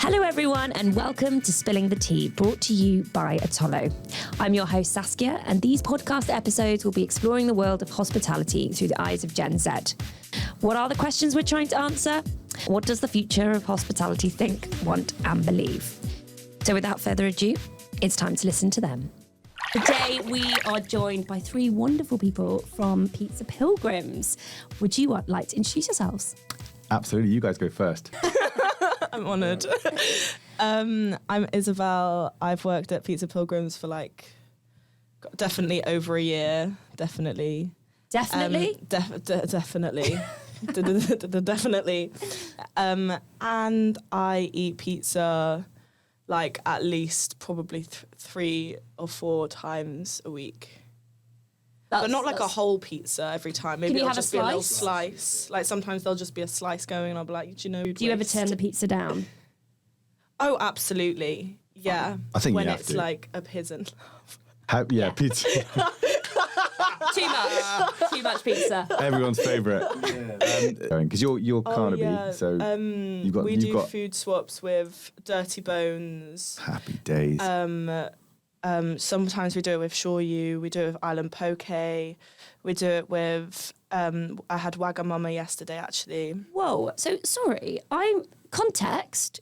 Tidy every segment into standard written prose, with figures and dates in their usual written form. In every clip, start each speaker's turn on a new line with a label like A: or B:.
A: Hello everyone and welcome to Spilling the Tea, brought to you by Otolo. I'm your host Saskia, and these podcast episodes will be exploring the world of hospitality through the eyes of Gen Z. What are the questions we're trying to answer? What does the future of hospitality think, want and believe? So without further ado, it's time to listen to them. Today we are joined by three wonderful people from Pizza Pilgrims. Would you like to introduce yourselves?
B: Absolutely, you guys go first.
C: I'm honoured. I'm Isobel. I've worked at Pizza Pilgrims for definitely over a year. Definitely.
A: Definitely?
C: Definitely. Definitely. And I eat pizza at least probably 3 or 4 times a week. But not a whole pizza every time. Maybe it'll just be a little slice. Sometimes there'll just be a slice going and I'll be like, do you know...
A: Do you ever turn the pizza down?
C: Oh, absolutely. Yeah.
B: I think
C: when
B: you have
C: it's
B: to.
C: a piz and
B: Yeah, pizza.
A: Too much pizza.
B: Everyone's favourite. Because you're Carnaby, so
C: we do food swaps with Dirty Bones.
B: Happy days.
C: Sometimes we do it with Shoyu, we do it with Island Poke, we do it with, I had Wagamama yesterday, actually.
A: Whoa, so sorry, context,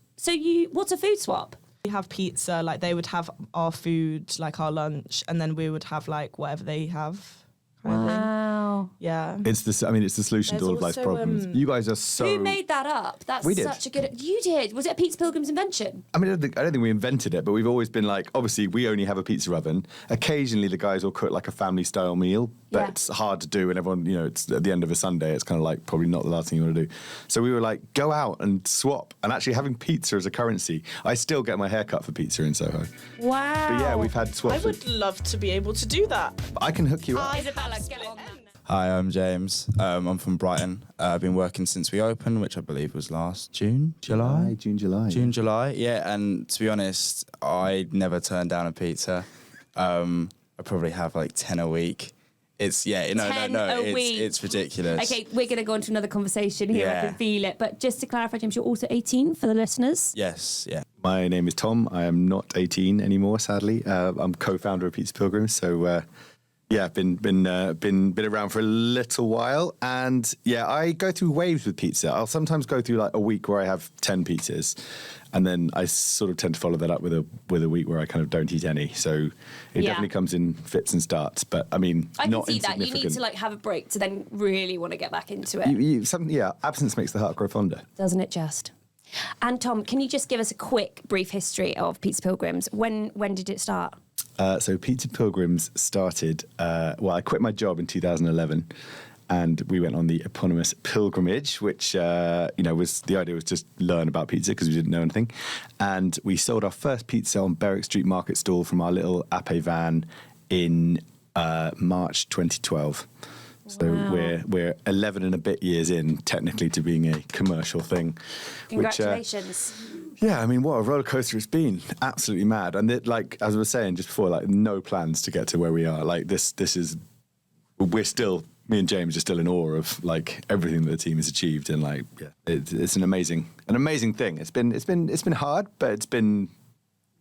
A: what's a food swap?
C: We have pizza, they would have our food, our lunch, and then we would have, whatever they have.
A: Wow.
C: Yeah.
B: It's the solution to all of life's problems. You guys are so...
A: Who made that up? That's such a good... You did. Was it a Pizza Pilgrims invention?
B: I don't think we invented it, but we've always been obviously we only have a pizza oven. Occasionally the guys will cook a family style meal, but it's hard to do and everyone, it's at the end of a Sunday, it's kind of probably not the last thing you want to do. So we were go out and swap, and actually having pizza as a currency. I still get my hair cut for pizza in Soho.
A: Wow.
B: But yeah, we've had swaps.
C: I would love to be able to do that.
B: I can hook you up.
A: Isabella, get it on.
D: Hi, I'm James. I'm from Brighton. I've been working since we opened, which I believe was last June, July. Yeah, and to be honest, I never turned down a pizza. I probably have 10 a week. It's it's ridiculous.
A: Okay, we're going to go on to another conversation here. I can feel it. But just to clarify, James, you're also 18 for the listeners?
D: Yes, yeah.
B: My name is Tom. I am not 18 anymore, sadly. I'm co-founder of Pizza Pilgrims, so I've been around for a little while, and I go through waves with pizza. I'll sometimes go through a week where I have 10 pizzas, and then I sort of tend to follow that up with a week where I kind of don't eat any. So it definitely comes in fits and starts. But I can
A: see that you need to have a break to then really want to get back into it.
B: Absence makes the heart grow fonder,
A: doesn't it? Just. And Tom, can you just give us a quick, brief history of Pizza Pilgrims? When did it start?
B: So Pizza Pilgrims started, I quit my job in 2011 and we went on the eponymous pilgrimage, which, was the idea was just learn about pizza because we didn't know anything. And we sold our first pizza on Berwick Street Market stall from our little Ape van in March 2012. So we're 11 and a bit years in, technically, to being a commercial thing.
A: Congratulations.
B: What a roller coaster it's been. Absolutely mad. And as I was saying just before, no plans to get to where we are. Me and James are still in awe of everything that the team has achieved. And it's an amazing thing. It's been hard, but it's been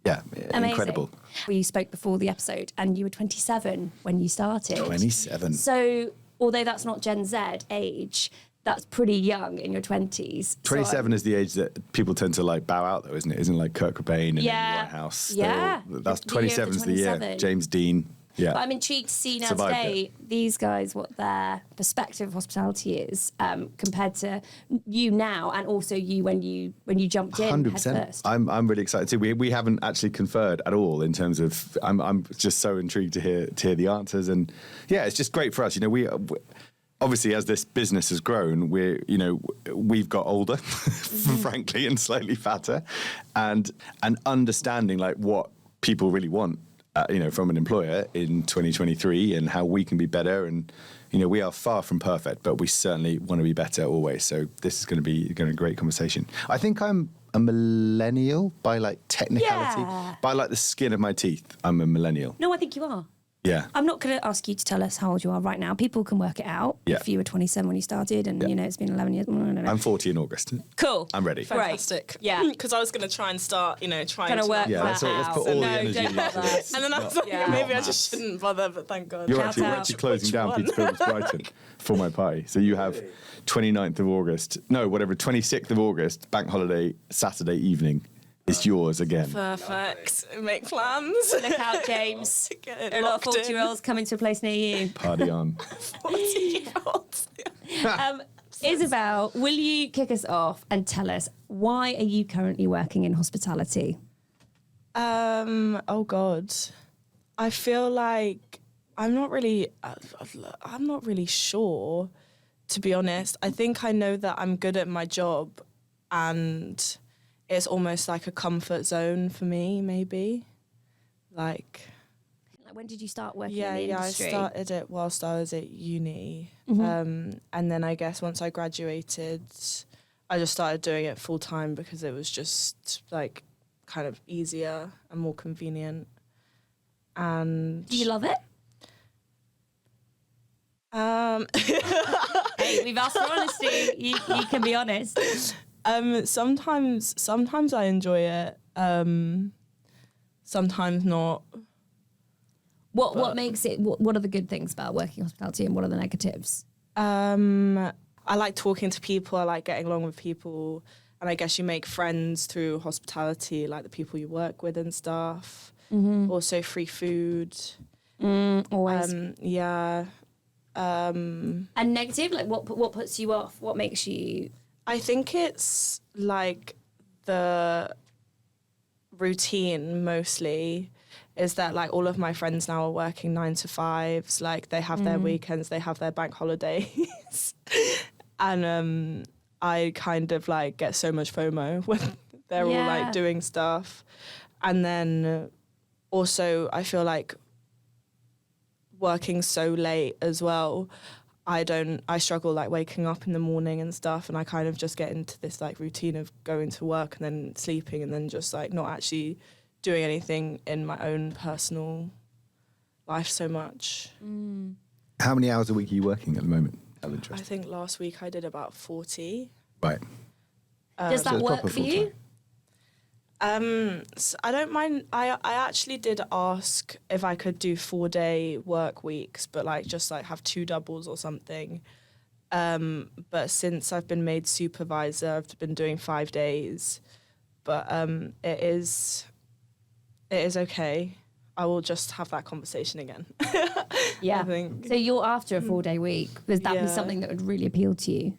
B: incredible.
A: We spoke before the episode and you were 27 when you started.
B: 27.
A: So although that's not Gen Z age, that's pretty young in your 20s.
B: 27 is the age that people tend to bow out, though, isn't it? Isn't Kurt Cobain and Amy Winehouse?
A: Yeah.
B: That's 27's the year. James Dean. Yeah.
A: But I'm intrigued to see now
B: Survived
A: today, these guys, what their perspective of hospitality is compared to you now, and also you when you jumped in
B: 100%.
A: head first.
B: I'm really excited too. We haven't actually conferred at all in terms of. I'm just so intrigued to hear the answers, and it's just great for us. We obviously, as this business has grown, we've got older, frankly, and slightly fatter, and understanding what people really want. From an employer in 2023 and how we can be better. And, we are far from perfect, but we certainly want to be better always. So this is going to be a great conversation. I think I'm a millennial by technicality, by the skin of my teeth. I'm a millennial.
A: No, I think you are.
B: Yeah.
A: I'm not going to ask you to tell us how old you are right now. People can work it out.
B: Yeah.
A: If you were 27 when you started and, it's been 11 years.
B: I'm 40 in August.
A: Cool.
B: I'm ready.
C: Fantastic.
A: Yeah.
C: Because I was going to try and start, trying to
A: work
B: Yeah, let's
A: that
B: put
A: out.
B: all the
A: No,
B: energy
A: don't
B: into
A: bother.
B: this.
C: And then I was like,
A: Yeah.
C: maybe I just shouldn't bother, but thank God.
B: We're
A: Shout out.
B: actually closing
C: Which
B: down
C: one?
B: Pizza Pilgrims Brighton for my party. So you have 29th of August, 26th of August, bank holiday, Saturday evening. It's yours again.
C: Perfect. Make plans.
A: Look out, James.
C: Get it
A: There are a lot of
C: locked in.
A: 40-year-olds coming to a place near you.
B: Party on.
C: 40-year-olds.
A: Isabel, will you kick us off and tell us why are you currently working in hospitality?
C: Oh God. I feel like I'm not really sure, to be honest. I think I know that I'm good at my job and it's almost like a comfort zone for me, maybe. Like
A: When did you start working
C: yeah,
A: in the industry?
C: I started it whilst I was at uni.
A: Mm-hmm.
C: And then I guess once I graduated, I just started doing it full time because it was just like kind of easier and more convenient. And
A: Do you love it? Hey, we've asked for honesty. You can be honest.
C: sometimes I enjoy it. Sometimes not.
A: What makes it? What are the good things about working in hospitality, and what are the negatives?
C: I like talking to people. I like getting along with people, and I guess you make friends through hospitality, like the people you work with and stuff.
A: Mm-hmm.
C: Also, free food.
A: Always.
C: Yeah.
A: And negative, like what puts you off? What makes you?
C: I think it's like the routine mostly. Is that like all of my friends now are working 9 to 5s, like they have their weekends, they have their bank holidays. And I kind of like get so much FOMO when they're all like doing stuff. And then also I feel like working so late as well, I struggle like waking up in the morning and stuff, and I kind of just get into this like routine of going to work and then sleeping and then just like not actually doing anything in my own personal life so much.
B: How many hours a week are you working at the moment? Out of
C: I
B: interest.
C: think last week I did about 40.
B: Right.
A: Does
B: So
A: that
B: it's
A: work
B: proper
A: for you?
C: So I don't mind. I actually did ask if I could do 4-day work weeks, but like just like have 2 doubles or something. But since I've been made supervisor, I've been doing 5 days. But it is okay. I will just have that conversation again.
A: Yeah.
C: I think.
A: So you're after a 4-day week. Would that be
C: Yeah.
A: something that would really appeal to you?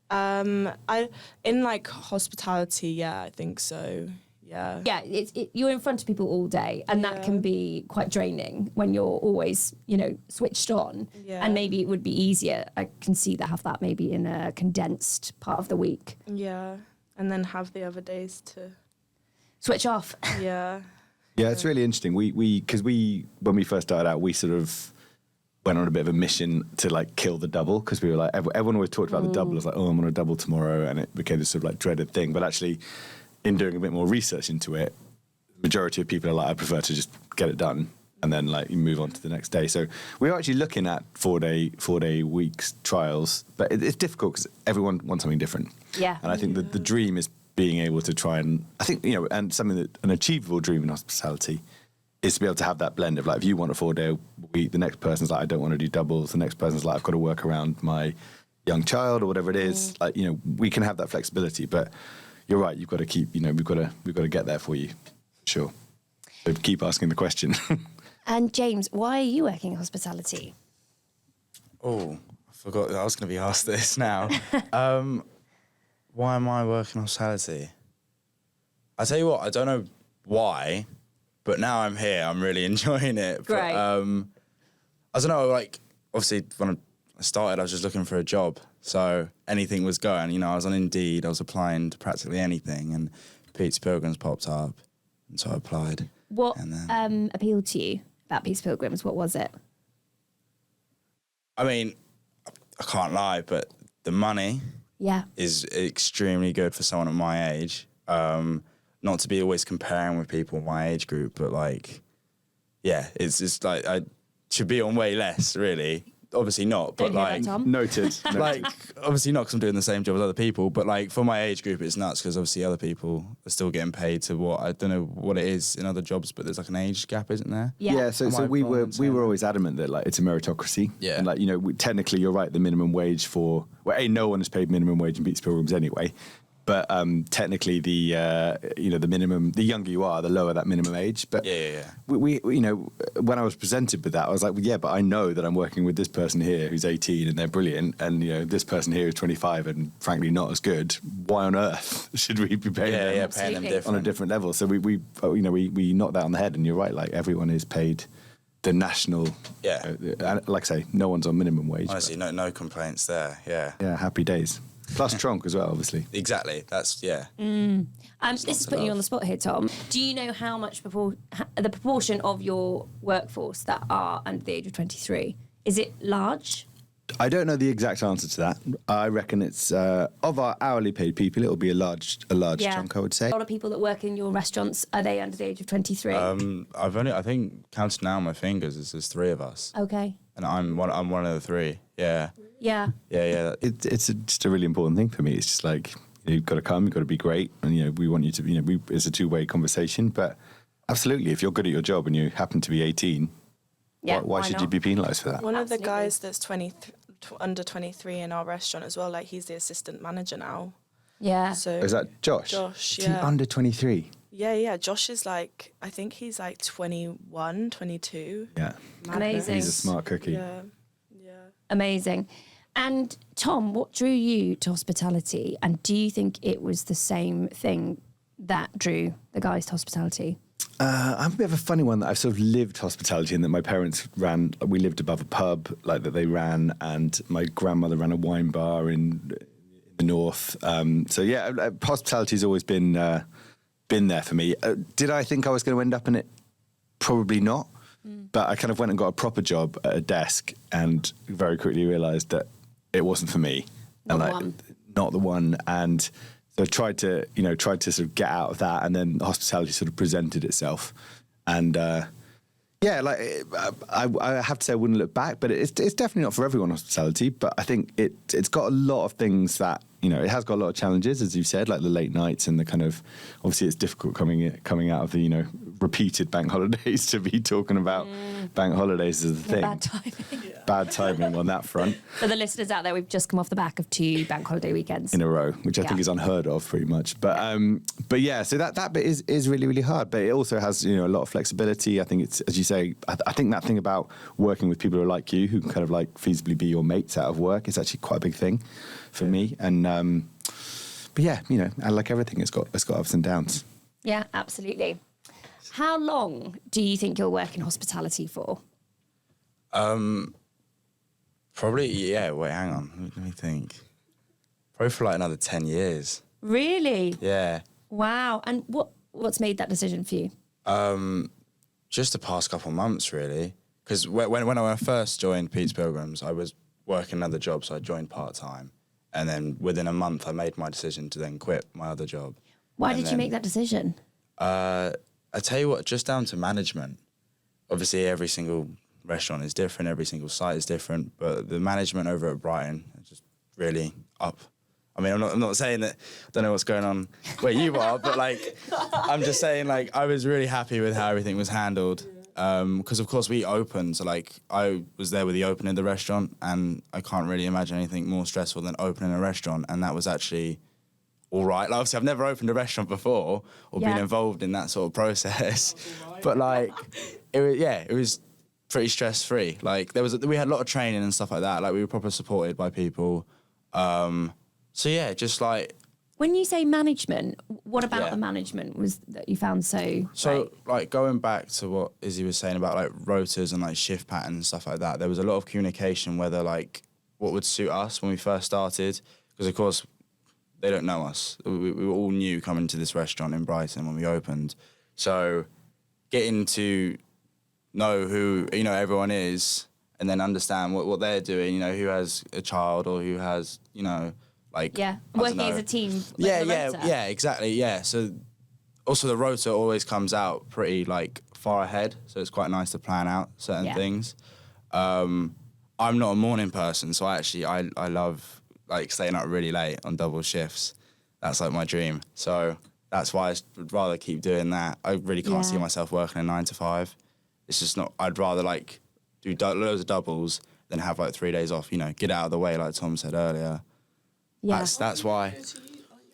C: I in like hospitality, yeah, I think so. Yeah.
A: Yeah, you're in front of people all day, and that can be quite draining when you're always, switched on.
C: Yeah.
A: And maybe it would be easier. I can see that have that maybe in a condensed part of the week.
C: Yeah. And then have the other days to
A: Switch off.
C: yeah.
B: Yeah, it's really interesting. Because when we first started out, we sort of went on a bit of a mission to like kill the double, because we were like, everyone always talked about the double. It was like, oh, I'm on a double tomorrow, and it became this sort of like dreaded thing. But actually, in doing a bit more research into it, the majority of people are like, I prefer to just get it done and then like you move on to the next day. So we're actually looking at 4-day weeks trials, but it's difficult because everyone wants something different.
A: Yeah.
B: And I think that the dream is being able to try and, I think, and something that an achievable dream in hospitality is to be able to have that blend of like, if you want a 4-day week, the next person's like, I don't want to do doubles. The next person's like, I've got to work around my young child or whatever it is. Like, we can have that flexibility, but you're right. You've got to keep, we've got to get there for you. Sure. So keep asking the question.
A: And James, why are you working in hospitality?
D: Oh, I forgot that I was going to be asked this now. Why am I working hospitality? I tell you what, I don't know why, but now I'm here. I'm really enjoying it.
A: Great.
D: But, I don't know, like, obviously when I started, I was just looking for a job. So anything was going. I was on Indeed. I was applying to practically anything, and Pizza Pilgrims popped up, and so I applied.
A: What
D: And then-
A: appealed to you about Pizza Pilgrims? What was it?
D: I mean, I can't lie, but the money
A: Yeah.
D: is extremely good for someone at my age. Not to be always comparing with people in my age group, but like, yeah, it's just like I should be on way less, really. Obviously not, but
A: Don't hear
D: like
A: that, Tom.
B: Noted.
D: like obviously not because I'm doing the same job as other people, but like for my age group it's nuts because obviously other people are still getting paid to what I don't know what it is in other jobs, but there's like an age gap, isn't there?
B: Yeah, so
D: Am I
B: we
D: wrong
B: were
D: in saying that?
B: always adamant that like it's a meritocracy.
D: Yeah.
B: And like, you know, technically you're right, the minimum wage for no one is paid minimum wage in Pizza Pilgrims anyway. But technically the the younger you are, the lower that minimum age. But
D: Yeah.
B: we you know, when I was presented with that, I was like, well, yeah, but I know that I'm working with this person here who's 18 and they're brilliant, and you know, this person here is 25 and frankly not as good. Why on earth should we be paying them
D: paying them
A: Absolutely.
D: different.
B: on a different level? So we knocked that on the head, and you're right, like everyone is paid the national.
D: Yeah.
B: And like I say, no one's on minimum wage.
D: Honestly, no complaints there. Yeah.
B: But, yeah, happy days. Plus Tronc as well, obviously.
D: Exactly. That's
A: This is putting you on the spot here, Tom. Do you know how much the proportion of your workforce that are under the age of 23? Is it large?
B: I don't know the exact answer to that. I reckon it's of our hourly paid people, it'll be a large chunk, I would say.
A: A lot of people that work in your restaurants, are they under the age of 23?
D: I think counting now on my fingers, there's 3 of us,
A: Okay.
D: and I'm one of the 3. Yeah.
A: Yeah.
B: It's just a really important thing for me. It's just like, you've got to come, you've got to be great, and you know, we want you to, it's a two-way conversation. But absolutely, if you're good at your job and you happen to be 18, why should you be penalised for that?
C: One of the
A: Absolutely.
C: guys that's under 23 in our restaurant as well, like he's the assistant manager now.
A: Yeah.
B: Is
C: So
B: that Josh?
C: Josh,
B: Is he
C: yeah.
B: under 23?
C: yeah, Josh is like, I think he's like 21, 22.
B: Yeah.
A: Amazing.
B: He's a smart cookie.
C: Yeah.
A: Amazing. And Tom, what drew you to hospitality? And do you think it was the same thing that drew the guys to hospitality?
B: I'm a bit of a funny one that I've sort of lived hospitality in that my parents ran. We lived above a pub like that they ran, and my grandmother ran a wine bar in the north. So yeah, hospitality's always been there for me. Did I think I was going to end up in it? Probably not. But I kind of went and got a proper job at a desk and very quickly realised that it wasn't for me.
A: Not the one.
B: And so I tried to sort of get out of that, and then hospitality sort of presented itself. And I have to say I wouldn't look back, but it's definitely not for everyone, hospitality. But I think it's got a lot of things that, it has got a lot of challenges, as you said, like the late nights and the kind of, obviously it's difficult coming out of the, repeated bank holidays to be talking about bank holidays as a thing.
A: Bad timing.
B: Bad timing on that front.
A: For the listeners out there, we've just come off the back of 2 bank holiday weekends.
B: In a row, which I think is unheard of pretty much. But yeah, so that bit is really, really hard. But it also has, a lot of flexibility. I think it's, as you say, I think that thing about working with people who are like you, who can kind of like feasibly be your mates out of work, is actually quite a big thing for me. And but yeah, and like everything, it's got ups and downs.
A: Yeah, absolutely. How long do you think you'll work in hospitality for?
D: Probably, yeah. Wait, hang on. Let me think. Probably for like another 10 years.
A: Really?
D: Yeah.
A: Wow. And what's made that decision for you?
D: Just the past couple of months, really. Because when I first joined Pizza Pilgrims, I was working another job, so I joined part-time. And then within a month, I made my decision to then quit my other job.
A: Why did you make that decision?
D: I tell you what, just down to management. Obviously, every single restaurant is different, every single site is different, but the management over at Brighton is just really up. I mean, I'm not saying that I don't know what's going on where you are, but like, I'm just saying, like, I was really happy with how everything was handled. Because of course we opened, so like I was there with the opening of the restaurant, and I can't really imagine anything more stressful than opening a restaurant, and that was actually all right. Like, obviously I've never opened a restaurant before or been involved in that sort of process, but like it was pretty stress free. Like we had a lot of training and stuff like that. Like we were properly supported by people. So yeah, just like.
A: When you say management, what about the management was that you found so great?
D: Like, going back to what Izzy was saying about, like, rotas and, like, shift patterns and stuff like that, there was a lot of communication whether, like, what would suit us when we first started. Because, of course, they don't know us. We were all new coming to this restaurant in Brighton when we opened. So getting to know who, everyone is and then understand what they're doing, who has a child or who has, like,
A: working as a team.
D: Yeah, exactly. Yeah. So also the rota always comes out pretty like far ahead, so it's quite nice to plan out certain things. I'm not a morning person, so I love like staying up really late on double shifts. That's like my dream. So that's why I would rather keep doing that. I really can't see myself working a 9 to 5. It's just not. I'd rather like do loads of doubles than have like 3 days off. You know, get out of the way, like Tom said earlier. Yeah, that's why.
C: Aren't you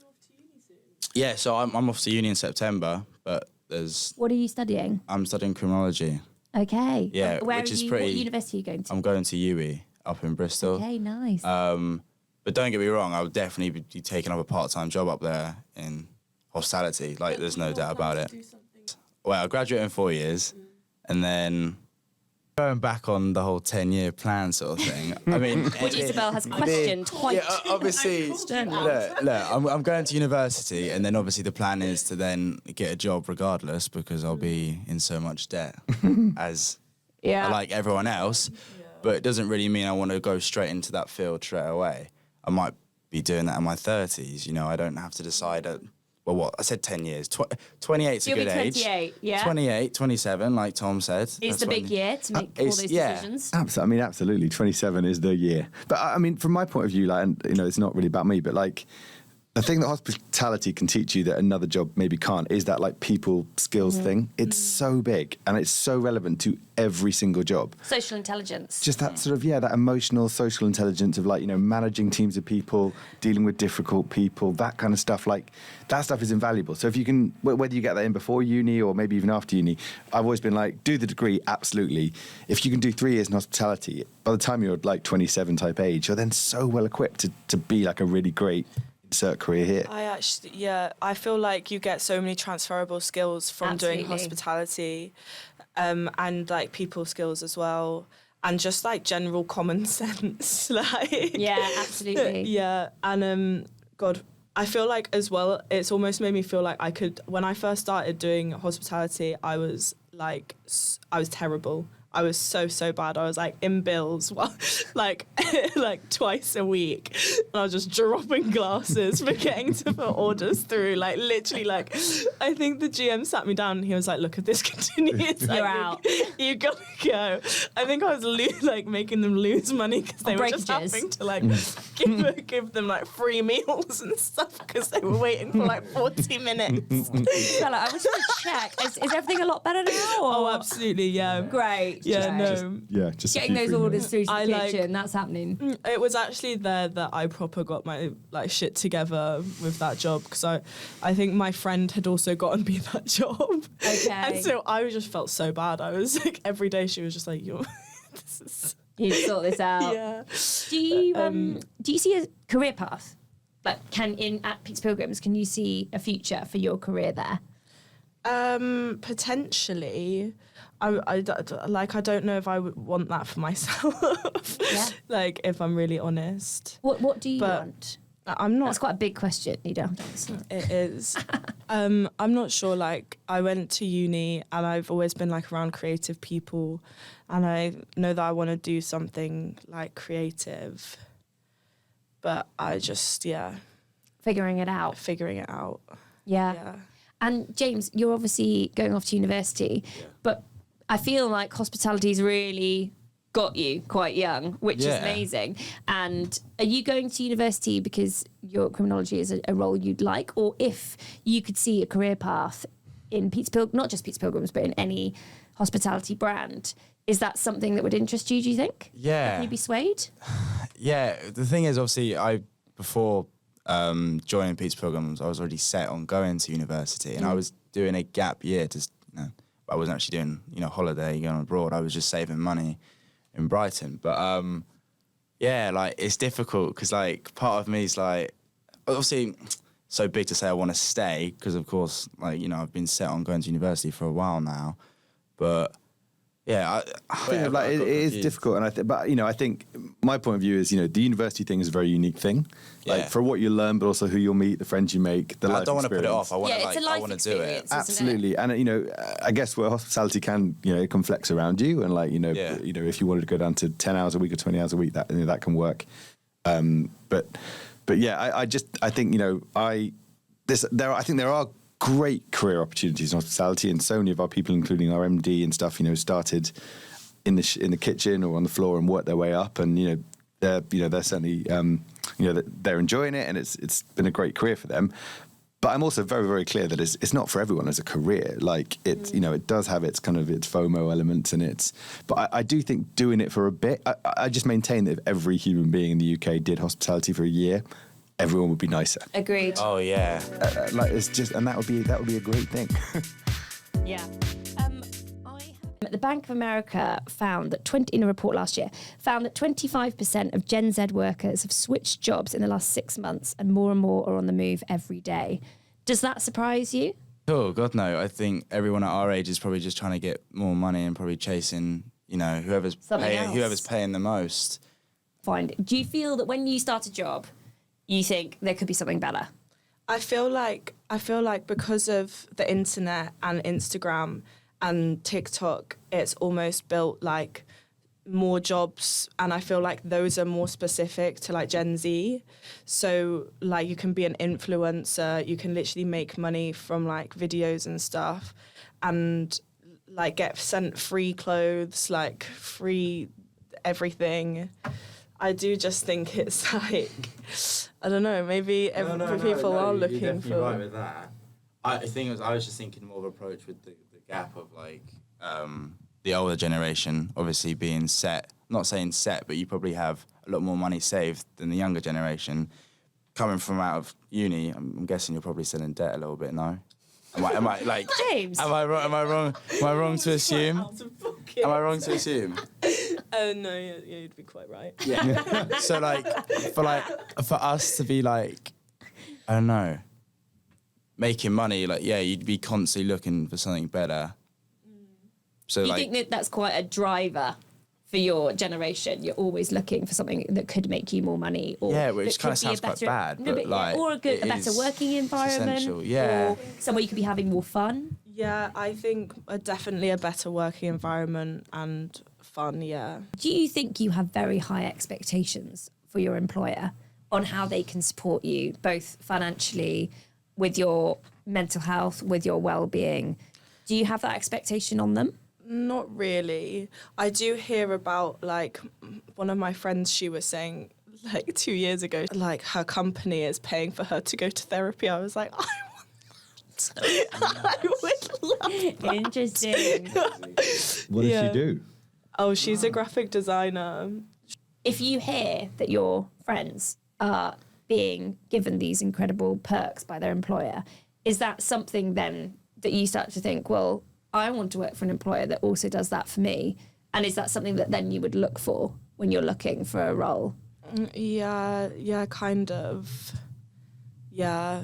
C: off to uni soon?
D: Yeah, so I'm off to uni in September, but there's.
A: What are you studying?
D: I'm studying criminology.
A: Okay.
D: Yeah,
A: Where
D: which
A: are
D: is
A: you,
D: pretty.
A: What university are you going to?
D: I'm going to UE up in Bristol.
A: Okay, nice.
D: But don't get me wrong, I would definitely be taking up a part-time job up there in hospitality. Like, there's no doubt about it. Well, I graduate in 4 years, and then going back on the whole 10-year plan sort of thing. I mean,
A: Which Isobel has questioned quite.
D: Yeah, obviously. Look, I'm going to university, and then obviously the plan is to then get a job regardless because I'll be in so much debt as like everyone else. But it doesn't really mean I want to go straight into that field straight away. I might be doing that in my 30s. You know, I don't have to decide at, well, what? I said 10 years. 28's a good age.
A: You'll be 28, yeah?
D: 28, 27, like Tom said.
A: It's
D: That's
A: the big
D: when-
A: year to make all those decisions.
B: Absolutely. I mean, absolutely. 27 is the year. But I mean, from my point of view, like, and you know, it's not really about me, but like, the thing that hospitality can teach you that another job maybe can't is that like people skills thing. It's so big and it's so relevant to every single job.
A: Social intelligence.
B: Just that sort of, that emotional, social intelligence of like, you know, managing teams of people, dealing with difficult people, that kind of stuff. Like, that stuff is invaluable. So if you can, whether you get that in before uni or maybe even after uni, I've always been like, do the degree, absolutely. If you can do 3 years in hospitality, by the time you're like 27 type age, you're then so well equipped to be like a really great career here.
C: I feel like you get so many transferable skills from doing hospitality, and like people skills as well, and just like general common sense. Like,
A: yeah, absolutely.
C: Yeah, and God, I feel like as well, it's almost made me feel like I could. When I first started doing hospitality, I was terrible. I was so bad. I was like in bills, like twice a week, and I was just dropping glasses, forgetting to put orders through. Like literally, like I think the GM sat me down and he was like, "Look, if this continues,
A: you're out.
C: You gotta go." I think I was making them lose money because they were just having to like give them like free meals and stuff because they were waiting for like 40 minutes.
A: Bella, I was trying to check. Is everything a lot better now? Or?
C: Oh, absolutely, yeah.
A: Great.
C: Yeah, no.
B: Just
A: getting those orders through to the kitchen, that's happening.
C: It was actually there that I proper got my like shit together with that job because I think my friend had also gotten me that job.
A: Okay.
C: And so I just felt so bad. I was like every day she was just like, "You're this is."
A: You sort this out.
C: Yeah.
A: Do you see a career path? Like, at Pizza Pilgrims, can you see a future for your career there?
C: Potentially. I don't know if I would want that for myself.
A: Yeah.
C: Like, if I'm really honest.
A: What do you want?
C: I'm not.
A: That's quite a big question. You don't have to answer.
C: It is. I'm not sure. Like, I went to uni and I've always been like around creative people, and I know that I want to do something like creative. But I just
A: Figuring it out.
C: Yeah.
A: And James, you're obviously going off to university, but I feel like hospitality's really got you quite young, which is amazing. And are you going to university because your criminology is a role you'd like, or if you could see a career path in Pizza Pilgrims, not just Pizza Pilgrims, but in any hospitality brand, is that something that would interest you, do you think?
D: Yeah.
A: Can you be swayed?
D: Yeah, the thing is, obviously, before joining Pizza Pilgrims, I was already set on going to university, and I was doing a gap year I wasn't actually doing, holiday, going abroad. I was just saving money in Brighton. But, like, it's difficult because, like, part of me is, like, obviously, so big to say I want to stay because, of course, like, I've been set on going to university for a while now. But, yeah,
B: I think like, it is difficult. And I think my point of view is, the university thing is a very unique thing. Like, for what you learn, but also who you'll meet, the friends you make, the life
D: I don't want to put it
B: experience.
D: off. I want to do it.
B: Absolutely. And, I guess where hospitality it can flex around you. And, like, if you wanted to go down to 10 hours a week or 20 hours a week, that can work. But yeah, I think there are great career opportunities in hospitality, and so many of our people, including our MD and stuff, started in the kitchen or on the floor and worked their way up, and they're certainly they're enjoying it, and it's been a great career for them. But I'm also very, very clear that it's not for everyone as a career. Like it does have its kind of its FOMO elements, but I do think doing it for a bit. I just maintain that if every human being in the UK did hospitality for a year, everyone would be nicer.
A: Agreed.
D: Oh yeah.
B: That would be a great thing.
A: Yeah. The Bank of America found that in a report last year, found that 25% of Gen Z workers have switched jobs in the last 6 months, and more are on the move every day. Does that surprise you?
D: Oh God, no. I think everyone at our age is probably just trying to get more money and probably chasing, whoever's paying the most.
A: Fine. Do you feel that when you start a job, you think there could be something better?
C: I feel like because of the internet and Instagram and TikTok, it's almost built like more jobs, and I feel like those are more specific to like Gen Z. So like you can be an influencer, you can literally make money from like videos and stuff, and like get sent free clothes, like free everything. I do just think it's like, I don't know, maybe people are looking for.
D: You're right with that. I was just thinking more of approach with the gap of like the older generation obviously being not saying set, but you probably have a lot more money saved than the younger generation. Coming from out of uni, I'm guessing you're probably still in debt a little bit, no? Am I like
A: James?
D: Am I wrong to assume? Am I wrong to assume?
C: No, yeah, you'd be quite right.
D: Yeah. So for us to be like, I don't know, making money, like, yeah, you'd be constantly looking for something better. So
A: you think that that's quite a driver for your generation? You're always looking for something that could make you more money, or
D: which kind of sounds quite bad,
A: or a better working environment,
D: essential, yeah,
A: or somewhere you could be having more fun.
C: Yeah, I think definitely a better working environment and fun. Yeah.
A: Do you think you have very high expectations for your employer on how they can support you, both financially, with your mental health, with your well-being? Do you have that expectation on them?
C: Not really. I do hear about, like, one of my friends, she was saying, like, 2 years ago, like, her company is paying for her to go to therapy. I was like, I want that. I would love that.
A: Interesting.
B: What does she do?
C: Oh, she's a graphic designer.
A: If you hear that your friends are being given these incredible perks by their employer, is that something then that you start to think, well, I want to work for an employer that also does that for me? And is that something that then you would look for when you're looking for a role?
C: Yeah, kind of. Yeah.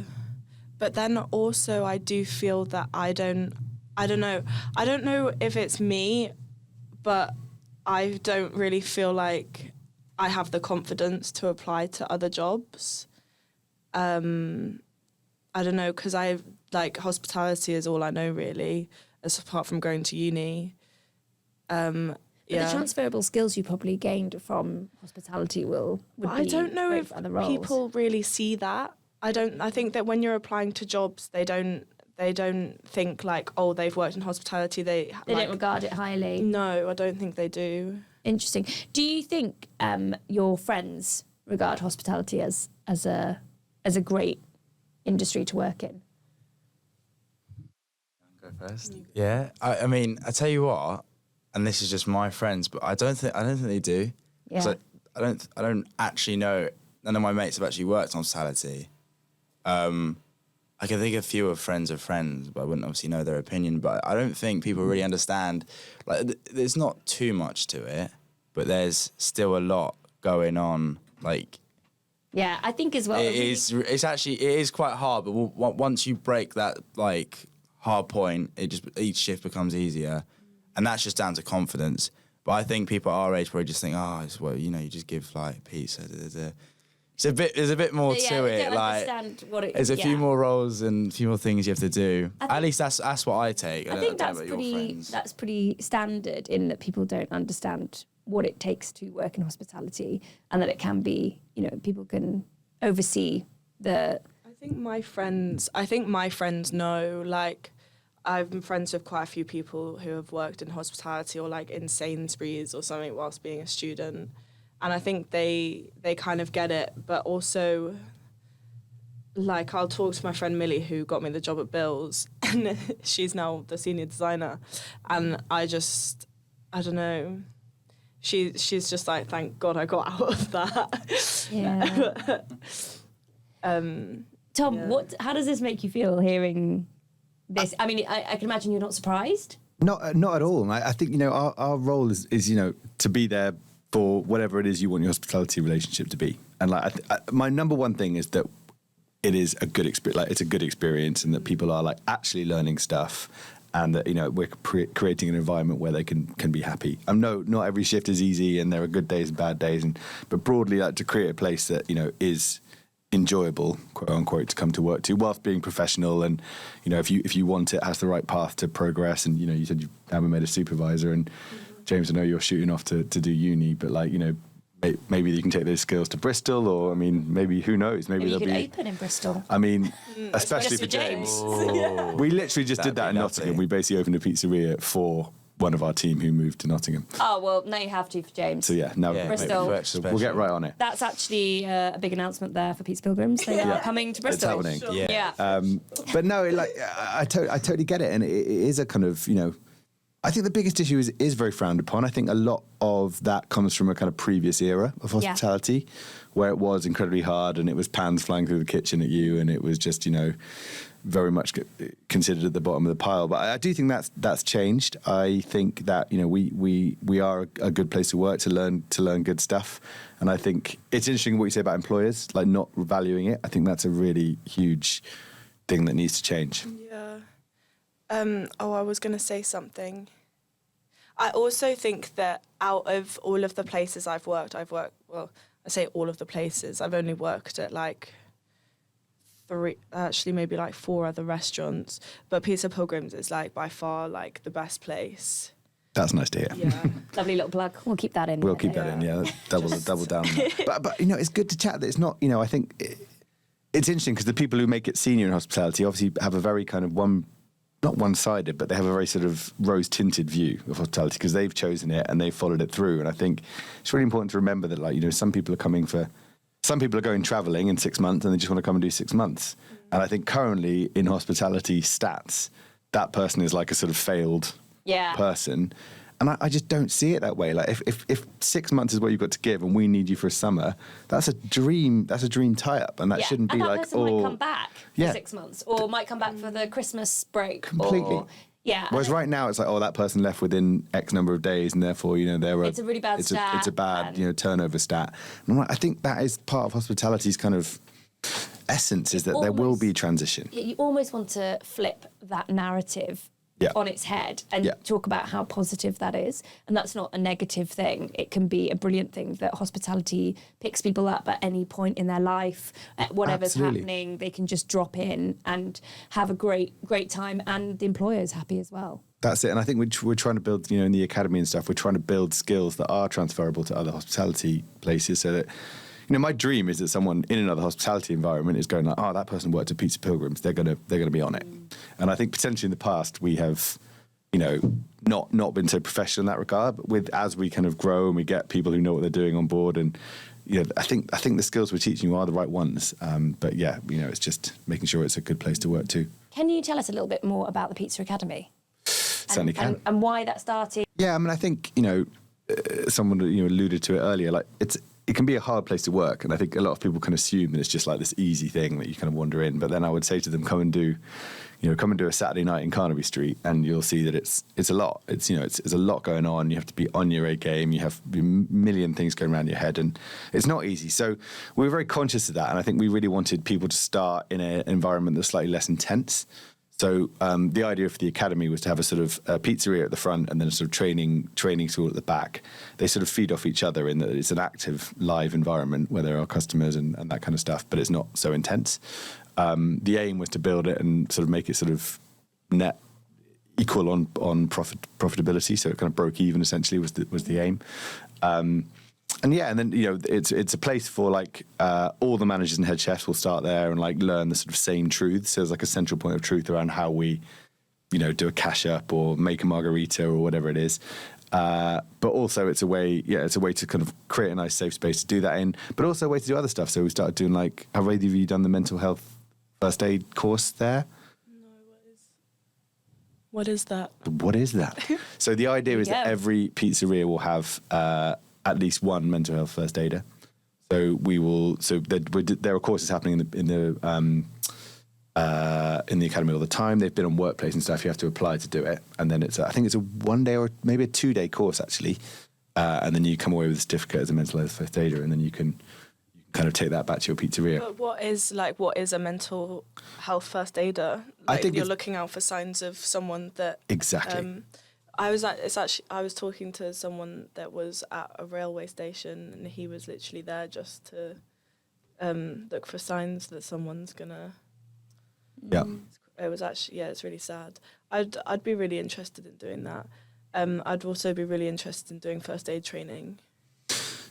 C: But then also I do feel that I don't know if it's me, but I don't really feel like I have the confidence to apply to other jobs. I don't know, because hospitality is all I know really, as apart from going to uni.
A: But the transferable skills you probably gained from hospitality would be
C: I don't know
A: great
C: if
A: for other roles.
C: people really see that. I think that when you're applying to jobs, they don't think like, oh, they've worked in hospitality. They
A: don't regard it highly.
C: No, I don't think they do.
A: Interesting. Do you think your friends regard hospitality as a great industry to work in?
D: Go first. Yeah. I mean, I tell you what, and this is just my friends, but I don't think they do.
A: Yeah.
D: So I don't actually know. None of my mates have actually worked on hospitality. I can think a few of friends, but I wouldn't obviously know their opinion. But I don't think people really understand. Like, there's not too much to it, but there's still a lot going on. Like,
A: yeah, I think as well.
D: It is quite hard. But once you break that like hard point, each shift becomes easier, and that's just down to confidence. But I think people our age probably just think, you just give like pizza. There's a bit more to it. Like, there's a few more roles and a few more things you have to do. At least that's what I take.
A: I think that's pretty standard in that people don't understand what it takes to work in hospitality, and that it can be, people can oversee the
C: I think my friends know, like, I've been friends with quite a few people who have worked in hospitality or like in Sainsbury's or something whilst being a student. And I think they kind of get it, but also, like, I'll talk to my friend Millie, who got me the job at Bill's, and she's now the senior designer. And I don't know, she's just like, thank God I got out of that.
A: Yeah. Tom,
C: Yeah.
A: how does this make you feel hearing this? I mean, I can imagine you're not surprised.
B: Not at all. And I think, you know, our role is, you know, to be there for whatever it is you want your hospitality relationship to be. And like, my number one thing is that it is a good experience. Like, it's a good experience, and that people are like actually learning stuff, and that, you know, we're creating an environment where they can be happy. No, not every shift is easy, and there are good days and bad days, but broadly, like, to create a place that, you know, is enjoyable, quote unquote, to come to work to, whilst being professional. And, you know, if you want it, has the right path to progress. And, you know, you said you haven't made a supervisor, and James, I know you're shooting off to do uni, but, like, you know, maybe you can take those skills to Bristol, or, I mean, maybe, who knows, maybe
A: you
B: there'll
A: could
B: be
A: open in Bristol.
B: I mean, especially
A: Just
B: for
A: for James.
B: James. We literally just did that in
D: That'd be
B: Nottingham.
D: lovely.
B: We basically opened a pizzeria for one of our team who moved to Nottingham.
A: Oh, well, now you have to for James.
B: So yeah, now
D: Yeah,
A: Bristol.
D: maybe for extra
B: we'll get
D: special.
B: right on it.
A: That's actually a big announcement there for Pizza Pilgrims. They are coming to
B: It's
A: Bristol.
B: happening.
D: Yeah.
A: Yeah.
B: But no, like, I totally get it, and it is a kind of, you know, I think the biggest issue is very frowned upon. I think a lot of that comes from a kind of previous era of hospitality, where it was incredibly hard, and it was pans flying through the kitchen at you, and it was just, you know, very much considered at the bottom of the pile. But I do think that's changed. I think that, you know, we are a good place to work, to learn good stuff. And I think it's interesting what you say about employers, like, not valuing it. I think that's a really huge thing that needs to change.
C: Yeah. I was going to say something. I also think that out of all of the places I've worked, well, I say all of the places, I've only worked at like 4 other restaurants, but Pizza Pilgrims is like by far like the best place.
B: That's nice to hear.
C: Yeah.
A: Lovely little plug. We'll keep that in.
B: We'll keep that in, yeah. Double down on that. But you know, it's good to chat that it's not, you know, I think it's interesting because the people who make it senior in hospitality obviously have a very kind of not one-sided, but they have a very sort of rose-tinted view of hospitality because they've chosen it and they've followed it through. And I think it's really important to remember that, like, you know, some people are going traveling in 6 months and they just want to come and do 6 months. And I think currently in hospitality stats, that person is like a sort of failed person. And I just don't see it that way. Like, if 6 months is what you've got to give and we need you for a summer, that's a dream tie-up. And that shouldn't be
A: and that
B: like,
A: person might come back for 6 months, or might come back for the Christmas break.
B: Completely.
A: Or, yeah.
B: Whereas right now it's like, oh, that person left within X number of days, and therefore, you know,
A: it's a really bad stat.
B: It's a bad, you know, turnover stat. And I'm like, I think that is part of hospitality's kind of essence, is that there will be transition.
A: You almost want to flip that narrative on its head and talk about how positive that is. And that's not a negative thing. It can be a brilliant thing that hospitality picks people up at any point in their life. At whatever's happening, they can just drop in and have a great time, and the employer's happy as well.
B: That's it. And I think we're trying to build, you know, in the academy and stuff, we're trying to build skills that are transferable to other hospitality places, so that, you know, my dream is that someone in another hospitality environment is going like, oh, that person worked at Pizza Pilgrims, they're gonna be on it. And I think potentially in the past we have, you know, not been so professional in that regard. But as we kind of grow and we get people who know what they're doing on board, and, you know, I think the skills we're teaching you are the right ones. But yeah, you know, it's just making sure it's a good place to work too.
A: Can you tell us a little bit more about the Pizza Academy?
B: Certainly can.
A: And why that started?
B: Yeah, I mean, I think, you know, someone, you know, alluded to it earlier, like it can be a hard place to work, and I think a lot of people can assume that it's just like this easy thing that you kind of wander in. But then I would say to them, come and do a Saturday night in Carnaby Street, and you'll see that it's a lot. It's, you know, it's a lot going on. You have to be on your A game. You have a million things going around your head, and it's not easy. So we were very conscious of that, and I think we really wanted people to start in an environment that's slightly less intense. So the idea for the academy was to have a sort of pizzeria at the front and then a sort of training school at the back. They sort of feed off each other in that it's an active, live environment where there are customers and that kind of stuff, but it's not so intense. The aim was to build it and sort of make it sort of net equal on profitability, so it kind of broke even essentially was the aim. and then it's a place for like all the managers and head chefs will start there and like learn the sort of same truths. So there's like a central point of truth around how we, do a cash up or make a margarita or whatever it is. But also it's a way to kind of create a nice safe space to do that in, but also a way to do other stuff. So we started doing like, have either of you done the mental health first aid course there?
C: No, what is that?
B: What is that? So the idea is that every pizzeria will have at least one mental health first aider. So there are courses happening in the academy all the time. They've been on Workplace and stuff. You have to apply to do it, and then I think it's a 1 day or maybe a 2 day course actually, and then you come away with a certificate as a mental health first aider, and then you can kind of take that back to your pizzeria.
C: But what is a mental health first aider? Like, I think you're looking out for signs of someone that
B: exactly.
C: I was talking to someone that was at a railway station, and he was literally there just to look for signs that someone's gonna.
B: Yeah.
C: It was actually, it's really sad. I'd be really interested in doing that. I'd also be really interested in doing first aid training.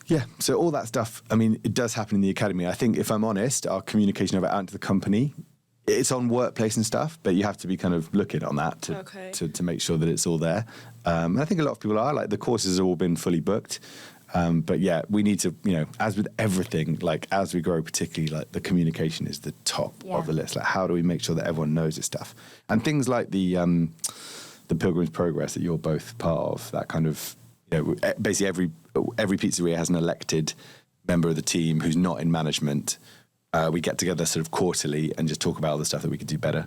B: Yeah, so all that stuff, I mean, it does happen in the academy. I think, if I'm honest, our communication of it out into the company, it's on Workplace and stuff, but you have to be kind of looking on that to make sure that it's all there. And I think a lot of people are, like, the courses have all been fully booked. But yeah, we need to, as with everything, like as we grow, particularly, like the communication is the top of the list. Like, how do we make sure that everyone knows this stuff? And things like the Pilgrims Progress that you're both part of, that kind of, basically every pizzeria has an elected member of the team who's not in management. We get together sort of quarterly and just talk about all the stuff that we could do better.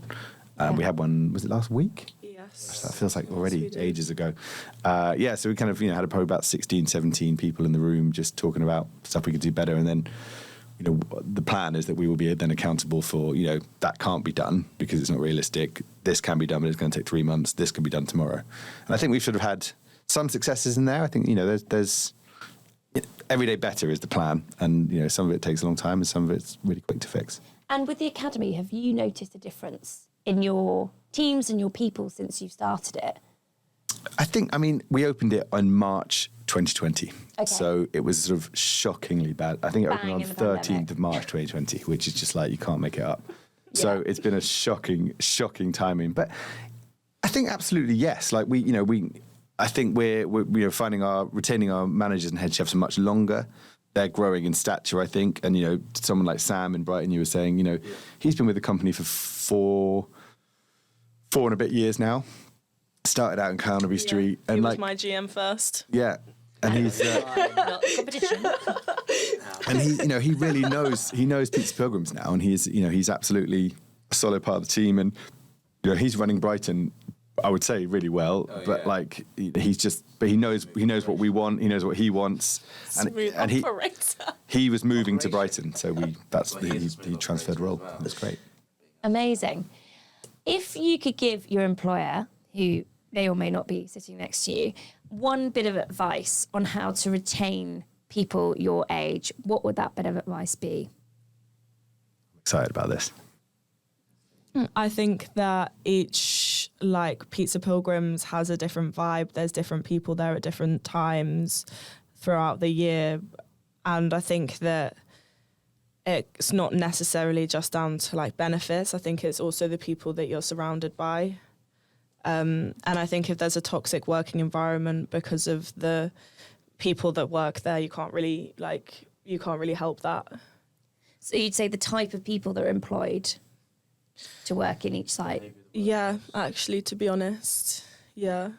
B: We had one, was it last week?
C: Yes.
B: That feels like already ages ago. So we kind of, had probably about 16, 17 people in the room just talking about stuff we could do better. And then, the plan is that we will be then accountable for, that can't be done because it's not realistic. This can be done, but it's going to take 3 months. This can be done tomorrow. And I think we've sort of had some successes in there. I think, there's every day better is the plan. And, some of it takes a long time and some of it's really quick to fix.
A: And with the academy, have you noticed a difference in your teams and your people since you started it?
B: We opened it on March 2020.
A: Okay.
B: So it was sort of shockingly bad. I think it opened on 13th of March 2020, which is just like, you can't make it up. Yeah. So it's been a shocking timing. But I think absolutely yes. Like I think we're retaining our managers and head chefs much longer. They're growing in stature, I think. And, someone like Sam in Brighton, you were saying, he's been with the company for four and a bit years now. Started out in Carnaby Street. And
C: he was my GM first.
B: Yeah. And he's...
A: not competition.
B: And he really knows Pizza Pilgrims now. And he's absolutely a solid part of the team. And, he's running Brighton, I would say, really well. He knows what we want. He knows what he wants. And he was moving to Brighton. So he transferred role. That's great.
A: Amazing. If you could give your employer, who may or may not be sitting next to you, one bit of advice on how to retain people your age, what would that bit of advice be?
B: I'm excited about this.
C: I think that each, Pizza Pilgrims has a different vibe. There's different people there at different times throughout the year. And I think that it's not necessarily just down to benefits. I think it's also the people that you're surrounded by. And I think if there's a toxic working environment because of the people that work there, you can't really help that.
A: So you'd say the type of people that are employed to work in each site?
C: Yeah, actually, to be honest. Yeah.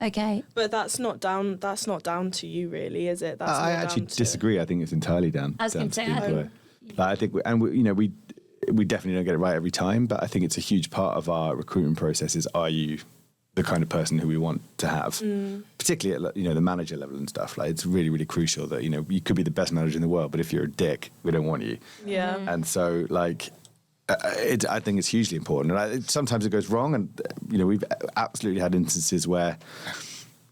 A: Okay.
C: But that's not down to you, really, is it?
B: I actually disagree. I think it's entirely down to the employer. I think, we definitely don't get it right every time, but I think it's a huge part of our recruitment process is, are you the kind of person who we want to have, particularly at the manager level and stuff. It's really, really crucial that you could be the best manager in the world, but if you're a dick, we don't want you.
C: Yeah.
B: And so I think it's hugely important, and sometimes it goes wrong, and we've absolutely had instances where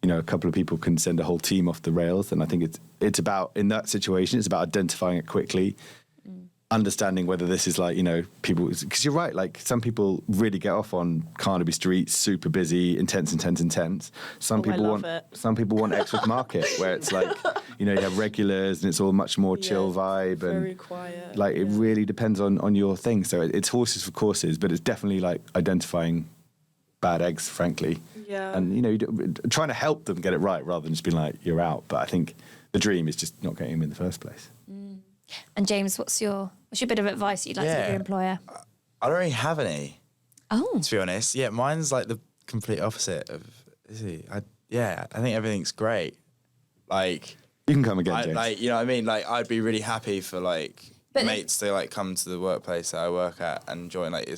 B: a couple of people can send a whole team off the rails, and I think it's about, in that situation, it's about identifying it quickly, understanding whether this is like, people, because you're right, like some people really get off on Carnaby Street, super busy, intense. Some people want Exmouth Market, where it's like, you have regulars and it's all much more chill vibe, and
C: very quiet.
B: Like it really depends on your thing. So it's horses for courses, but it's definitely like identifying bad eggs, frankly.
C: Yeah.
B: And trying to help them get it right rather than just being like, you're out. But I think the dream is just not getting them in the first place.
A: And James, what's your bit of advice you'd like to give your employer?
D: I don't really have any.
A: Oh.
D: To be honest. Yeah, mine's like the complete opposite of Izzy. I think everything's great. Like,
B: you can come again, James.
D: Like, you know what I mean? Like, I'd be really happy for like mates to like come to the workplace that I work at and join. Like,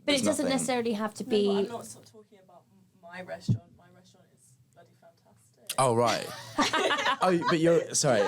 A: but it doesn't necessarily have to be.
C: I'm not talking about my restaurant. My restaurant is bloody fantastic.
D: Oh right. But you're sorry.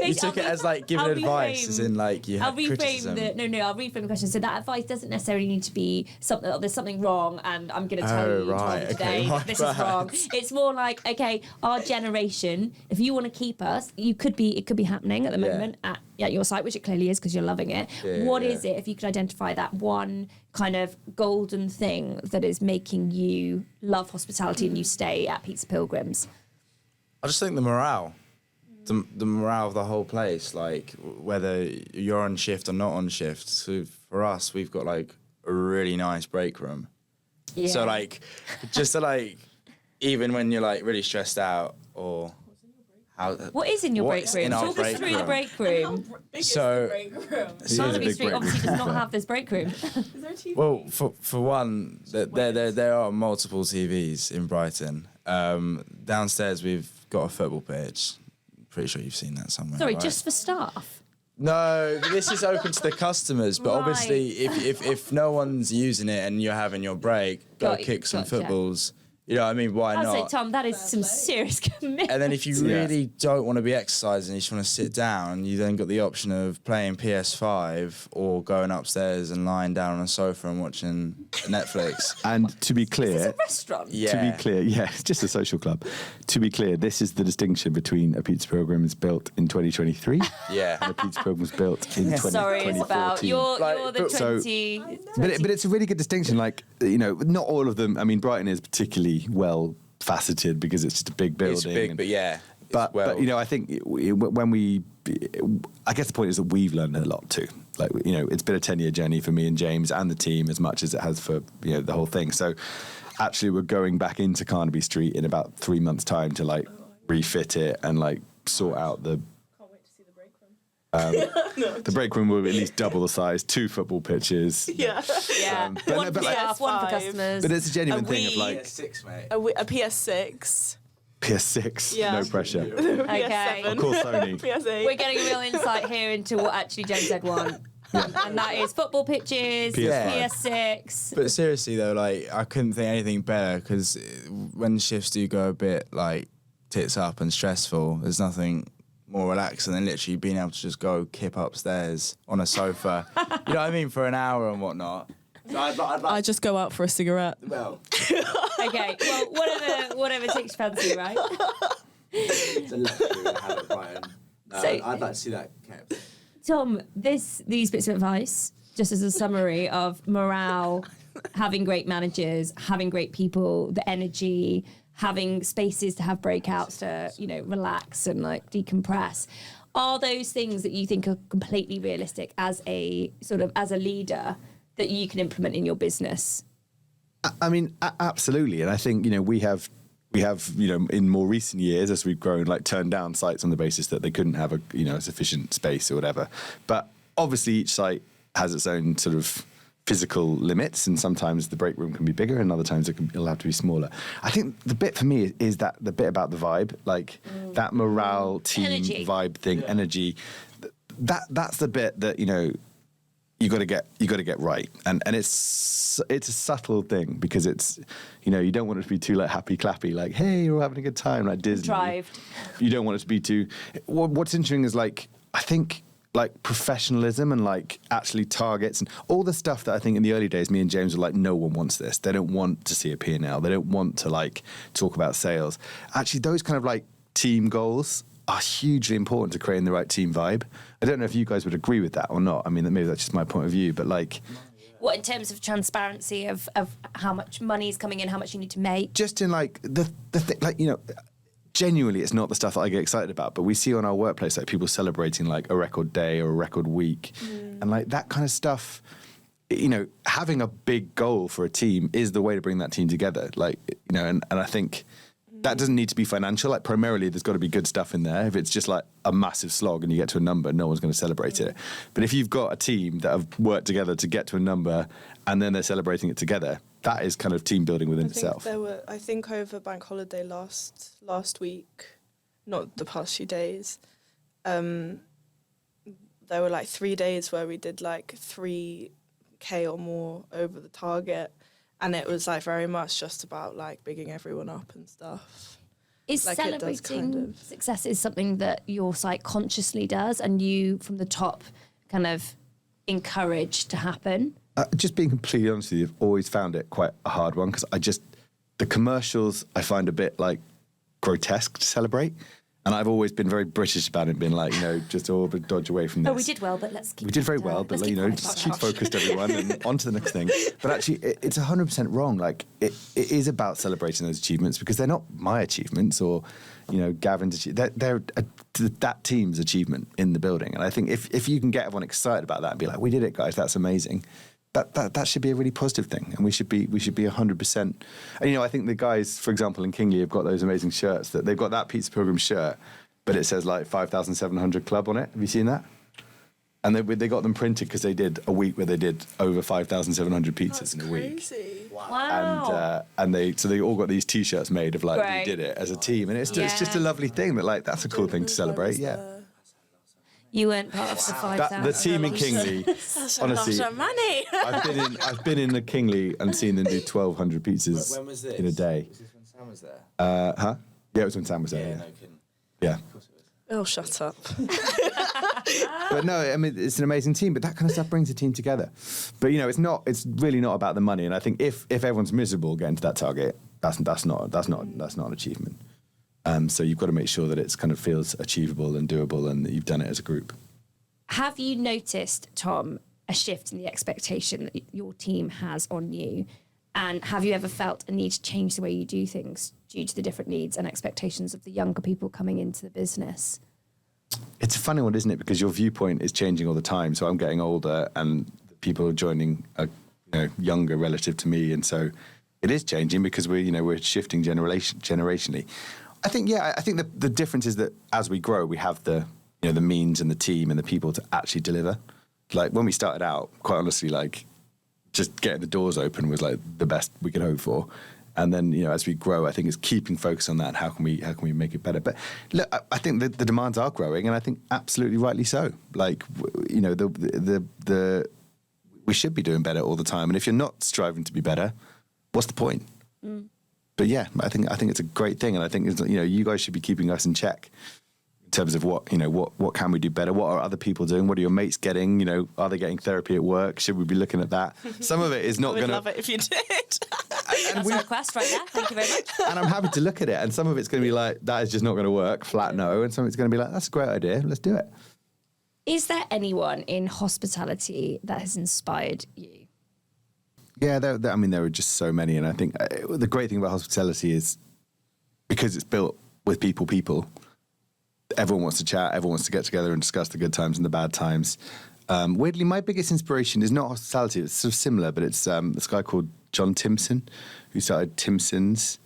D: You took it as like giving advice, as in like you have criticism.
A: I'll reframe the question. So that advice doesn't necessarily need to be something. Oh, there's something wrong, and I'm going to tell you today that this is wrong. It's more like, okay, our generation. If you want to keep us, it could be happening at the moment at your site, which it clearly is because you're loving it. What is it? If you could identify that one kind of golden thing that is making you love hospitality and you stay at Pizza Pilgrims.
D: I just think the morale. The morale of the whole place, like whether you're on shift or not on shift. So for us, we've got like a really nice break room. Yeah. So like, just to like, even when you're like really stressed out or
A: what is in your break room? Talk us through the break room.
D: So,
A: Carnaby Street obviously does not have this break room.
C: Is there a TV?
D: Well, for one, there are multiple TVs in Brighton. Downstairs we've got a football pitch. Pretty sure you've seen that somewhere.
A: Sorry,
D: right?
A: just for staff?
D: No, this is open to the customers. But obviously, if no one's using it and you're having your break, go kick some footballs. You know what I mean? Why not?
A: I'd say, Tom, that is some serious commitment.
D: And then if you really don't want to be exercising, you just want to sit down, you then got the option of playing PS5 or going upstairs and lying down on a sofa and watching Netflix.
B: And to be clear...
A: It's a restaurant.
D: Yeah.
B: To be clear, it's just a social club. To be clear, this is the distinction between a Pizza Pilgrims built in 2023 and a Pizza Pilgrims built in 2014.
A: Sorry, Isabel. You're the 20...
B: But it's a really good distinction. Like, not all of them... I mean, Brighton is particularly well faceted because it's just a big building.
D: It's big, but
B: but I think I guess the point is that we've learned a lot too. Like, it's been a 10-year journey for me and James and the team as much as it has for the whole thing. So actually we're going back into Carnaby Street in about 3 months' time to like refit it and like sort out the... The break room will at least double the size, 2 football pitches.
A: Yeah. One for customers.
B: But it's a genuine thing of like...
D: PS6, mate.
C: A PS6.
B: PS6, no pressure.
A: Okay.
B: Of course, Sony.
C: PS8.
A: We're getting a real insight here into what actually Jen said want. And that is football pitches, PS6.
D: But seriously though, like I couldn't think anything better because when shifts do go a bit like tits up and stressful, there's nothing more relaxing than literally being able to just go kip upstairs on a sofa. You know what I mean? For an hour and whatnot. So I'd like
C: I just go out for a cigarette.
D: Well.
A: Okay, well, whatever takes your fancy, right?
D: It's a luxury to have at Brighton. No,
A: So-
D: I'd like to see that kept.
A: Tom, these bits of advice, just as a summary of morale, having great managers, having great people, the energy, having spaces to have breakouts to, relax and like decompress. Are those things that you think are completely realistic as a leader that you can implement in your business?
B: I mean, absolutely. And I think, we have, in more recent years, as we've grown, like turned down sites on the basis that they couldn't have a sufficient space or whatever. But obviously each site has its own sort of physical limits, and sometimes the break room can be bigger and other times it'll have to be smaller. I think the bit for me is that the bit about the vibe, like that morale, team
A: Energy.
B: vibe thing, energy. That's the bit that, you got to get right, and it's a subtle thing because it's you don't want it to be too like happy clappy, like hey, you're having a good time, like Disney.
A: Contrived.
B: You don't want it to be too. What's interesting is like I think like professionalism and like actually targets and all the stuff that I think in the early days me and James were like, no one wants this. They don't want to see a P&L. They don't want to like talk about sales. Actually, those kind of like team goals are hugely important to creating the right team vibe. I don't know if you guys would agree with that or not. I mean, maybe that's just my point of view, but like...
A: What, in terms of transparency of how much money is coming in, how much you need to make?
B: Just in like the thing, like, you know, genuinely it's not the stuff that I get excited about, but we see on our workplace like people celebrating like a record day or a record week and like that kind of stuff. You know, having a big goal for a team is the way to bring that team together. Like, you know, and I think that doesn't need to be financial. Like, primarily, there's got to be good stuff in there. If it's just like a massive slog and you get to a number, no one's going to celebrate it. But if you've got a team that have worked together to get to a number and then they're celebrating it together, that is kind of team building within itself.
C: I think over bank holiday last week, not the past few days, there were like 3 days where we did like 3K or more over the target, and it was like very much just about like bigging everyone up and stuff.
A: Is
C: like
A: celebrating success is something that your site consciously does and you from the top kind of encourage to happen?
B: Just being completely honest with you, I've always found it quite a hard one because the commercials I find a bit like grotesque to celebrate. And I've always been very British about it, being like, you know, just all but dodge away from this.
A: Oh, we did well, but let's keep...
B: We did very well, but, you know, just keep focused, everyone, and on to the next thing. But actually, it's 100% wrong. Like, it is about celebrating those achievements because they're not my achievements or, you know, Gavin's achievement. They're that team's achievement in the building. And I think if you can get everyone excited about that and be like, we did it, guys, that's amazing. That should be a really positive thing, and we should be 100%. And you know, I think the guys, for example, in Kingley, have got those amazing shirts. That they've got that Pizza Pilgrims shirt, but it says like 5,700 Club on it. Have you seen that? And they got them printed because they did a week where they did over 5,700 pizzas in a week.
A: Wow.
B: And they all got these T-shirts made of like we did it as a team, and it's just a lovely thing that like that's a cool thing to celebrate. Yeah.
A: You weren't part of the 5,000.
B: The team in Kingley, honestly,
C: a lot of money.
B: I've been in the Kingley and seen them do 1,200 pizzas
D: When was this?
B: in a day.
D: Was this when Sam was there?
B: Huh? Yeah, it was when Sam was there. Yeah.
D: No kidding.
B: Yeah.
D: Of course it was.
C: Oh, shut up.
B: But no, I mean, it's an amazing team, but that kind of stuff brings a team together. But, you know, it's really not about the money. And I think if everyone's miserable getting to that target, that's not an achievement. So you've got to make sure that it's kind of feels achievable and doable and that you've done it as a group.
A: Have you noticed, Tom, a shift in the expectation that your team has on you? And have you ever felt a need to change the way you do things due to the different needs and expectations of the younger people coming into the business?
B: It's a funny one, isn't it? Because your viewpoint is changing all the time. So I'm getting older and people are joining are, you know, younger relative to me. And so it is changing because we're shifting generationally. I think the difference is that as we grow, we have the means and the team and the people to actually deliver. Like when we started out, quite honestly, like just getting the doors open was like the best we could hope for. And then, you know, as we grow, I think it's keeping focus on that and how can we make it better. But look, I think the demands are growing, and I think absolutely rightly so. Like, you know, we should be doing better all the time. And if you're not striving to be better, what's the point? Mm. But yeah, I think it's a great thing, and I think you guys should be keeping us in check in terms of what can we do better? What are other people doing? What are your mates getting? You know, are they getting therapy at work? Should we be looking at that? Some of it is not going to.
C: I would love it if you did.
A: That's a request right there. Thank you very much.
B: And I'm happy to look at it, and some of it's going to be like that is just not going to work, flat no, and some of it's going to be like that's a great idea, let's do it.
A: Is there anyone in hospitality that has inspired you?
B: Yeah, there are just so many, and I think the great thing about hospitality is because it's built with people. Everyone wants to chat, everyone wants to get together and discuss the good times and the bad times. Weirdly, my biggest inspiration is not hospitality; it's sort of similar, but it's this guy called John Timpson, who started Timpson's.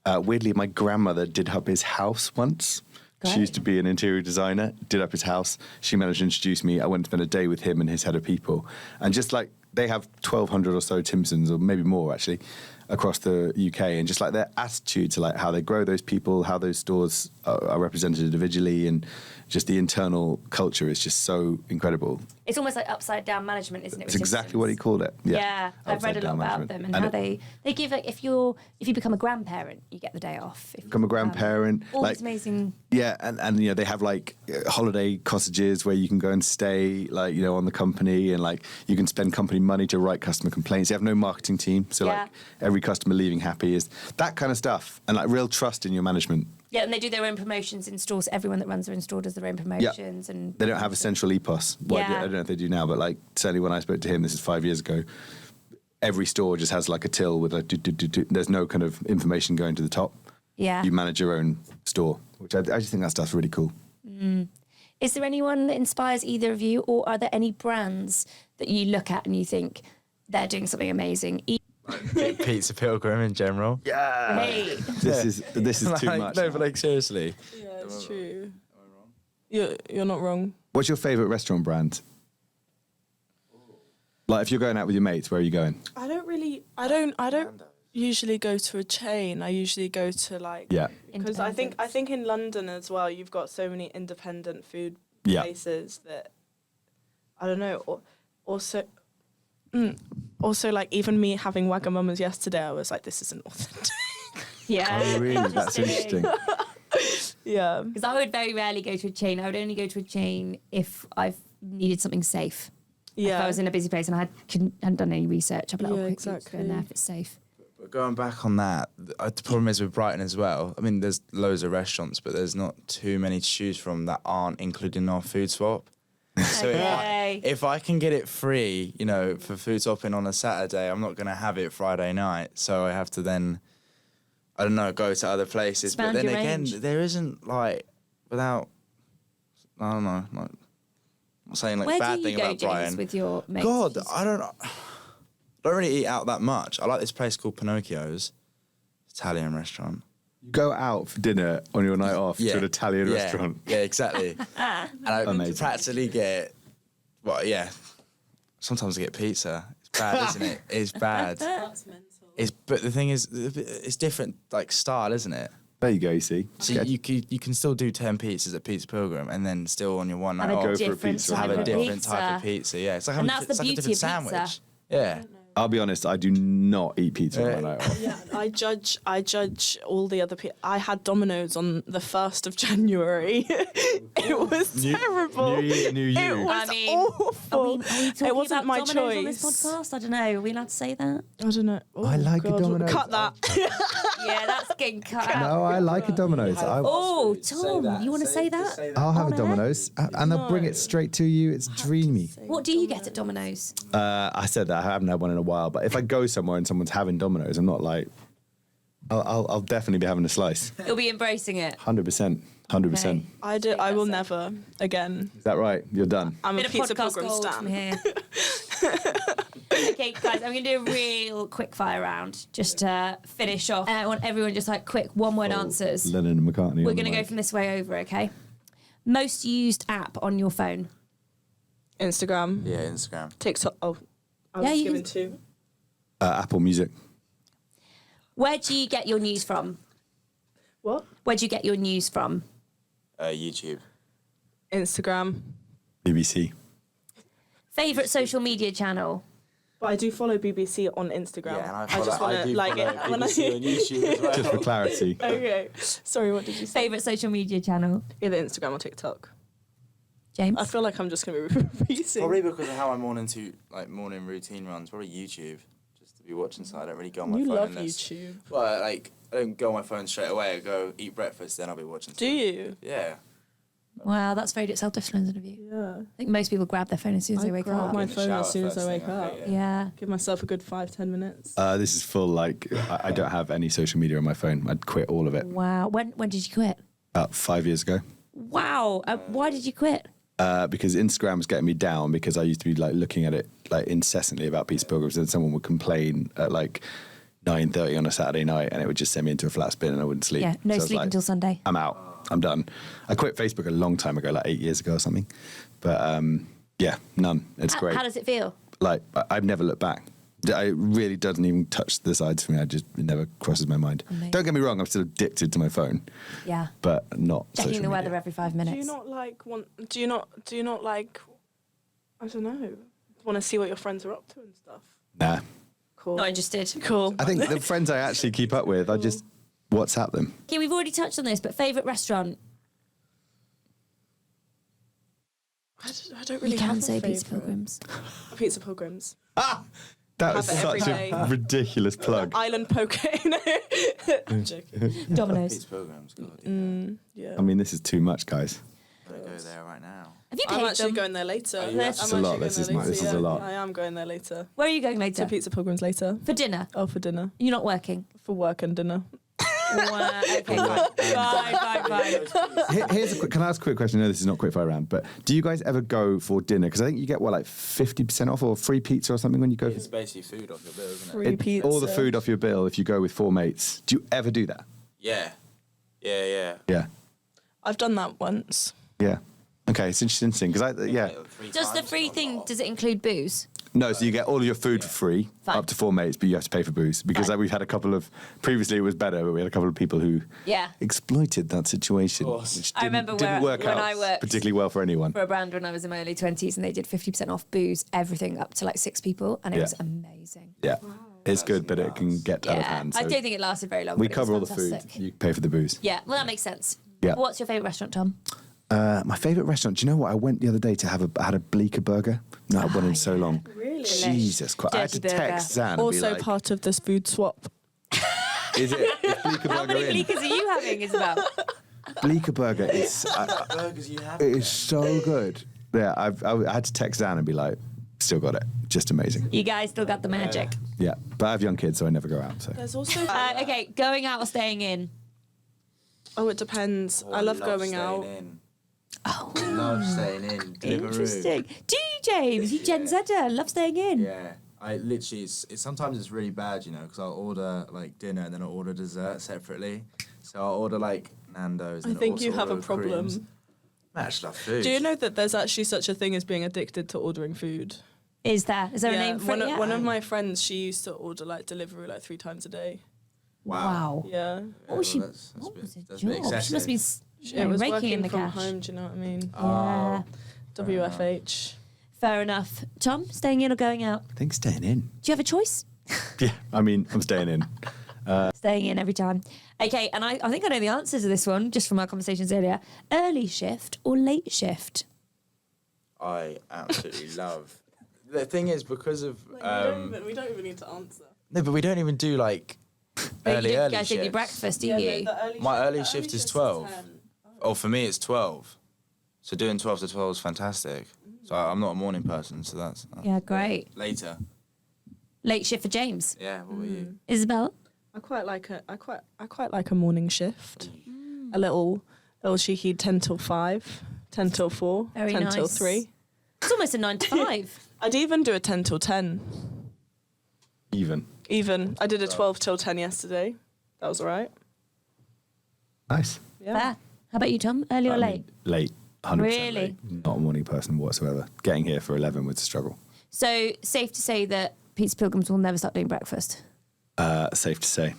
B: Weirdly, my grandmother did up his house once. Great. She used to be an interior designer, did up his house. She managed to introduce me. I went to spend a day with him and his head of people, and just like. They have 1,200 or so Timpsons, or maybe more actually, across the UK, and just like their attitude to like how they grow those people, how those stores are represented individually, and just the internal culture is just so incredible.
A: It's almost like upside down management, isn't it?
B: It's exactly what he called it.
A: Yeah, I've read a lot about them and how they give like if you become a grandparent, you get the day off. If
B: become a grandparent,
A: all these amazing.
B: Yeah, and you know they have like holiday cottages where you can go and stay, like you know on the company, and like you can spend company money to write customer complaints. They have no marketing team, so like every every customer leaving happy, is that kind of stuff, and like real trust in your management.
A: Yeah, and they do their own promotions in stores. Everyone that runs their own store does their own promotions, and
B: They don't have a central EPOS. Well,
A: Yeah.
B: I don't know if they do now, but like certainly when I spoke to him, this is 5 years ago. Every store just has like a till with a there's no kind of information going to the top.
A: yeah.
B: You manage your own store, which I just think that stuff's really cool.
A: Is there anyone that inspires either of you, or are there any brands that you look at and you think they're doing something amazing?
D: Pizza Pilgrim in general.
B: Yeah.
A: Hey,
B: This is too
D: Like,
B: much.
D: no, but like seriously.
C: Yeah, it's true. You're not wrong.
B: What's your favourite restaurant brand? Like if you're going out with your mates, where are you going?
C: I don't usually go to a chain. I usually go to like
B: Yeah.
C: because I think in London as well, you've got so many independent food
B: Yeah.
C: places that I don't know. Also, like even me having Wagamama's yesterday, I was like, this isn't authentic.
A: yeah.
B: Oh, really? That's interesting.
C: Yeah.
A: Because I would very rarely go to a chain. I would only go to a chain if I've needed something safe.
C: Yeah.
A: If I was in a busy place and I hadn't done any research, I'd be like,
C: Yeah,
A: oh, quick, let's go in there
C: exactly.
A: if it's safe.
D: But going back on that, the problem is with Brighton as well. I mean, there's loads of restaurants, but there's not too many to choose from that aren't included in our food swap. So
A: Okay.
D: if I can get it free, you know, for food swapping on a Saturday, I'm not going to have it Friday night. So I have to then, I don't know, go to other places.
A: Expand
D: but then
A: your
D: again,
A: range.
D: there isn't like, without, I don't know, like, I'm not saying like
A: Where
D: bad
A: do you
D: thing
A: go,
D: about
A: James,
D: Brighton.
A: with your mates?
D: God, I don't really eat out that much. I like this place called Pinocchio's, Italian restaurant.
B: You go out for dinner on your night off to an Italian restaurant.
D: Yeah, exactly. And I
B: Amazing.
D: practically get, well, yeah. Sometimes I get pizza. It's bad, isn't it? It's bad.
C: That's mental.
D: But the thing is, it's different, like style, isn't it?
B: There you go. You see.
D: So you can still do 10 pizzas at Pizza Pilgrim, and then still on your one night
A: Have a
B: go
D: off
B: for a
A: different
B: pizza.
A: type
D: have a
A: of
D: different
A: pizza.
D: type of pizza. Yeah, it's like
A: And
D: having,
A: that's the
D: it's like a
A: beauty
D: different
A: of pizza.
D: sandwich. Yeah.
B: I'll be honest. I do not eat pizza on my night off.
C: Yeah, I judge all the other people. I had Dominos on the 1st of January. It was terrible.
B: New year, new you.
C: It was
A: I mean,
C: awful.
A: Are we talking
C: It wasn't
A: about
C: my
A: Domino's on
C: choice.
A: this podcast? I don't know. Are we allowed to say that?
C: I don't know. Oh,
B: I like a
C: God.
B: Domino's.
C: Cut that.
A: Yeah, that's getting cut out.
B: No, I like a Domino's.
A: Oh, Tom, you want to say that?
B: I'll have
A: On
B: a
A: air?
B: Domino's, and they'll bring it straight to you. It's dreamy.
A: What do you get at Domino's?
B: I said that I haven't had one in a while, but if I go somewhere and someone's having Domino's, I'm not like, I'll definitely be having a slice.
A: You'll be embracing it.
B: 100%. 100%.
A: Okay.
C: I will never again.
B: Is that right? You're done.
C: I'm
A: Bit
C: a
A: of
C: Pizza
A: podcast
C: Pilgrim
A: gold
C: stan.
A: from here. Okay, guys, I'm going to do a real quick fire round just to finish off. I want everyone just like quick one-word answers.
B: Lennon and McCartney.
A: We're
B: on the
A: going to go
B: mic.
A: from this way over, okay? Most used app on your phone?
C: Instagram,
D: Yeah, Instagram.
C: TikTok. Oh, I
A: Yeah,
C: was
A: you
C: given
A: can-
C: two.
B: Apple Music.
A: Where do you get your news from?
C: What?
A: Where do you get your news from?
D: YouTube.
C: Instagram.
B: BBC.
A: Favourite social media channel?
C: But I do follow BBC on Instagram.
D: Yeah, and I
C: just want to like it when I.
D: BBC on YouTube as well.
B: Just for clarity.
C: Okay. Sorry, what did you say?
A: Favourite social media channel?
C: Either Instagram or TikTok.
A: James?
C: I feel like I'm just going to be repeating.
D: Probably because of how I'm morning routine runs. Probably YouTube, just to be watching. So I don't really go on my
C: You
D: phone.
C: love
D: unless-
C: YouTube.
D: Well, like I don't go on my phone straight away. I go eat breakfast, then I'll be watching.
C: Do
D: stuff.
C: you?
D: Yeah.
A: Wow, that's very self-disciplined of you.
C: Yeah.
A: I think most people grab their phone as soon as they wake
C: grab
A: up.
C: my
D: In the
C: phone
D: shower
C: as soon as
D: first
C: I wake
D: thing,
C: up.
D: okay,
A: Yeah.
C: Give myself a good 5-10 minutes.
B: This is full, like, I don't have any social media on my phone. I'd quit all of it
A: Wow. When did you quit?
B: about 5 years ago.
A: Wow. Why did you quit?
B: Because Instagram was getting me down because I used to be like looking at it like incessantly about Pizza Pilgrims, and someone would complain at like 9:30 on a Saturday night, and it would just send me into a flat spin, and I wouldn't sleep.
A: Yeah, no
B: So I was
A: sleep
B: like,
A: until Sunday.
B: I'm out. I'm done. I quit Facebook a long time ago, like 8 years ago or something. But yeah, none. It's great.
A: How does it feel?
B: Like I've never looked back. It really doesn't even touch the sides for me. It never crosses my mind.
A: Amazing.
B: Don't get me wrong. I'm still addicted to my phone,
A: Yeah.
B: but not
A: Checking
B: social
A: the
B: media.
A: weather every 5
C: Do
A: minutes.
C: you not like want? Do you not like? I don't know. Want to see what your friends are up to and stuff.
B: Nah.
C: Cool.
A: Not interested.
C: Cool.
B: I think the friends I actually keep up with, I just WhatsApp them.
A: Okay, we've already touched on this, but favourite restaurant?
C: I don't really
A: You can
C: have a
A: say Pizza
C: favourite.
A: Pilgrims.
C: Pizza Pilgrims.
B: That was
C: have it every
B: such
C: day.
B: a ridiculous plug.
C: Island poke. No. I'm joking.
A: Domino's.
D: Pizza Pilgrims. God,
C: Yeah.
B: I mean, this is too much, guys.
D: I'm gonna go there right now.
A: Have you
C: I'm
A: paid
C: actually
A: them?
C: going there later.
D: you? That's
B: just a lot. This is a lot.
C: I am going there later.
A: Where are you going later?
C: To Pizza Pilgrims later.
A: For dinner?
C: Oh, for dinner.
A: You're not working?
C: For work and dinner.
A: Wow. Okay, fine.
B: Here's a quick. Can I ask a quick question? No, this is not quick fire round. But do you guys ever go for dinner? Because I think you get like 50% off or free pizza or something when you go.
D: It's basically food off your bill, isn't it?
C: Free pizza.
B: All the food off your bill if you go with 4 mates. Do you ever do that?
D: Yeah.
B: Yeah.
C: I've done that once.
B: Yeah. Okay, it's interesting because
A: Does the free thing, does it include booze?
B: No, so you get all of your food for free,
A: Fine.
B: up to 4 mates, but you have to pay for booze because
A: Fine.
B: we've had a couple of. Previously, it was better, but we had a couple of people who exploited that situation, which
A: I remember
B: didn't work
A: when
B: out
A: I worked
B: particularly well for anyone.
A: for a brand when I was in my early 20s, and they did 50% off booze, everything up to like 6 people, and it
B: Yeah.
A: was amazing.
B: Yeah, it's good, but it can get out of
A: Yeah,
B: hand.
A: I
B: so
A: don't think it lasted very long.
B: we
A: but it was
B: cover all the food.
A: fantastic.
B: You pay for the booze.
A: Yeah, well, that makes sense.
B: Yeah.
A: What's your favourite restaurant, Tom?
B: My favourite restaurant. Do you know what? I went the other day to I had a Bleecker burger. No, I went in so long.
C: Really?
B: Jesus Christ! I had to
A: Dirty
B: text Zan and be
C: Also
B: like,
C: part of this food swap.
B: "Is it? Is Bleecker
A: How
B: burger
A: many
B: in?"
A: bleakers are you having, Isabel?
B: Bleecker burger is.
D: burgers you have.
B: It is so good. Yeah, I had to text Dan and be like, still got it. Just amazing.
A: You guys still got the magic.
B: Yeah, but I have young kids, so I never go out. So
C: There's also.
A: Okay, going out or staying in?
C: Oh, it depends. I love going out.
A: Oh,
D: Love staying in. Deliveroo.
A: interesting. Do you, James? You Gen Zer, love staying in.
D: Yeah. I literally, it's sometimes it's really bad, you know, because I'll order like dinner and then I'll order dessert separately. So I'll order like Nando's.
C: I
D: And
C: think
D: also
C: you have a
D: order
C: problem.
D: creams. I just love food.
C: Do you know that there's actually such a thing as being addicted to ordering food?
A: Is there a name for
C: one
A: it?
C: of, one of my friends, she used to order like Deliveroo like 3 times a day.
A: Wow.
C: Yeah.
A: What was she?
D: that's a
A: What
D: bit-
A: was her
D: that's a bit
A: job? She must
D: excessive.
A: be
C: It was
A: raking
C: working
A: in the
C: from
A: cash.
C: home, do you know what I mean?
A: Yeah.
C: WFH.
A: Fair enough. Tom, staying in or going out?
B: I think staying in.
A: Do you have a choice?
B: Yeah, I mean, I'm staying in.
A: Staying in every time. Okay, and I think I know the answer to this one just from our conversations earlier. Early shift or late shift?
D: I absolutely love. The thing is, because of
C: we don't even need to answer.
D: no, but we don't even do like early
A: you guys don't do
D: shifts.
A: breakfast, do you?
D: My early shift is 12. Oh, for me it's 12. So doing 12 to 12 is fantastic. So I'm not a morning person, so that's
A: Yeah, great.
D: later.
A: Late shift for James.
D: Yeah, what were you?
A: Isabel?
C: I quite like a morning shift. A little cheeky 10 till 5, 10 till 4,
A: Very
C: 10 till
A: nice.
C: 3.
A: It's almost a 9 to 5.
C: I'd even do a 10 till 10.
B: Even.
C: I did a 12 till 10 yesterday. That was all right.
B: Nice.
C: Yeah.
A: Fair. How about you, Tom? Early or
B: I
A: late?
B: mean, late. 100%
A: Really?
B: late. Not a morning person whatsoever. Getting here for 11 was a struggle.
A: So, safe to say that Pizza Pilgrims will never start doing breakfast?
B: Safe to say.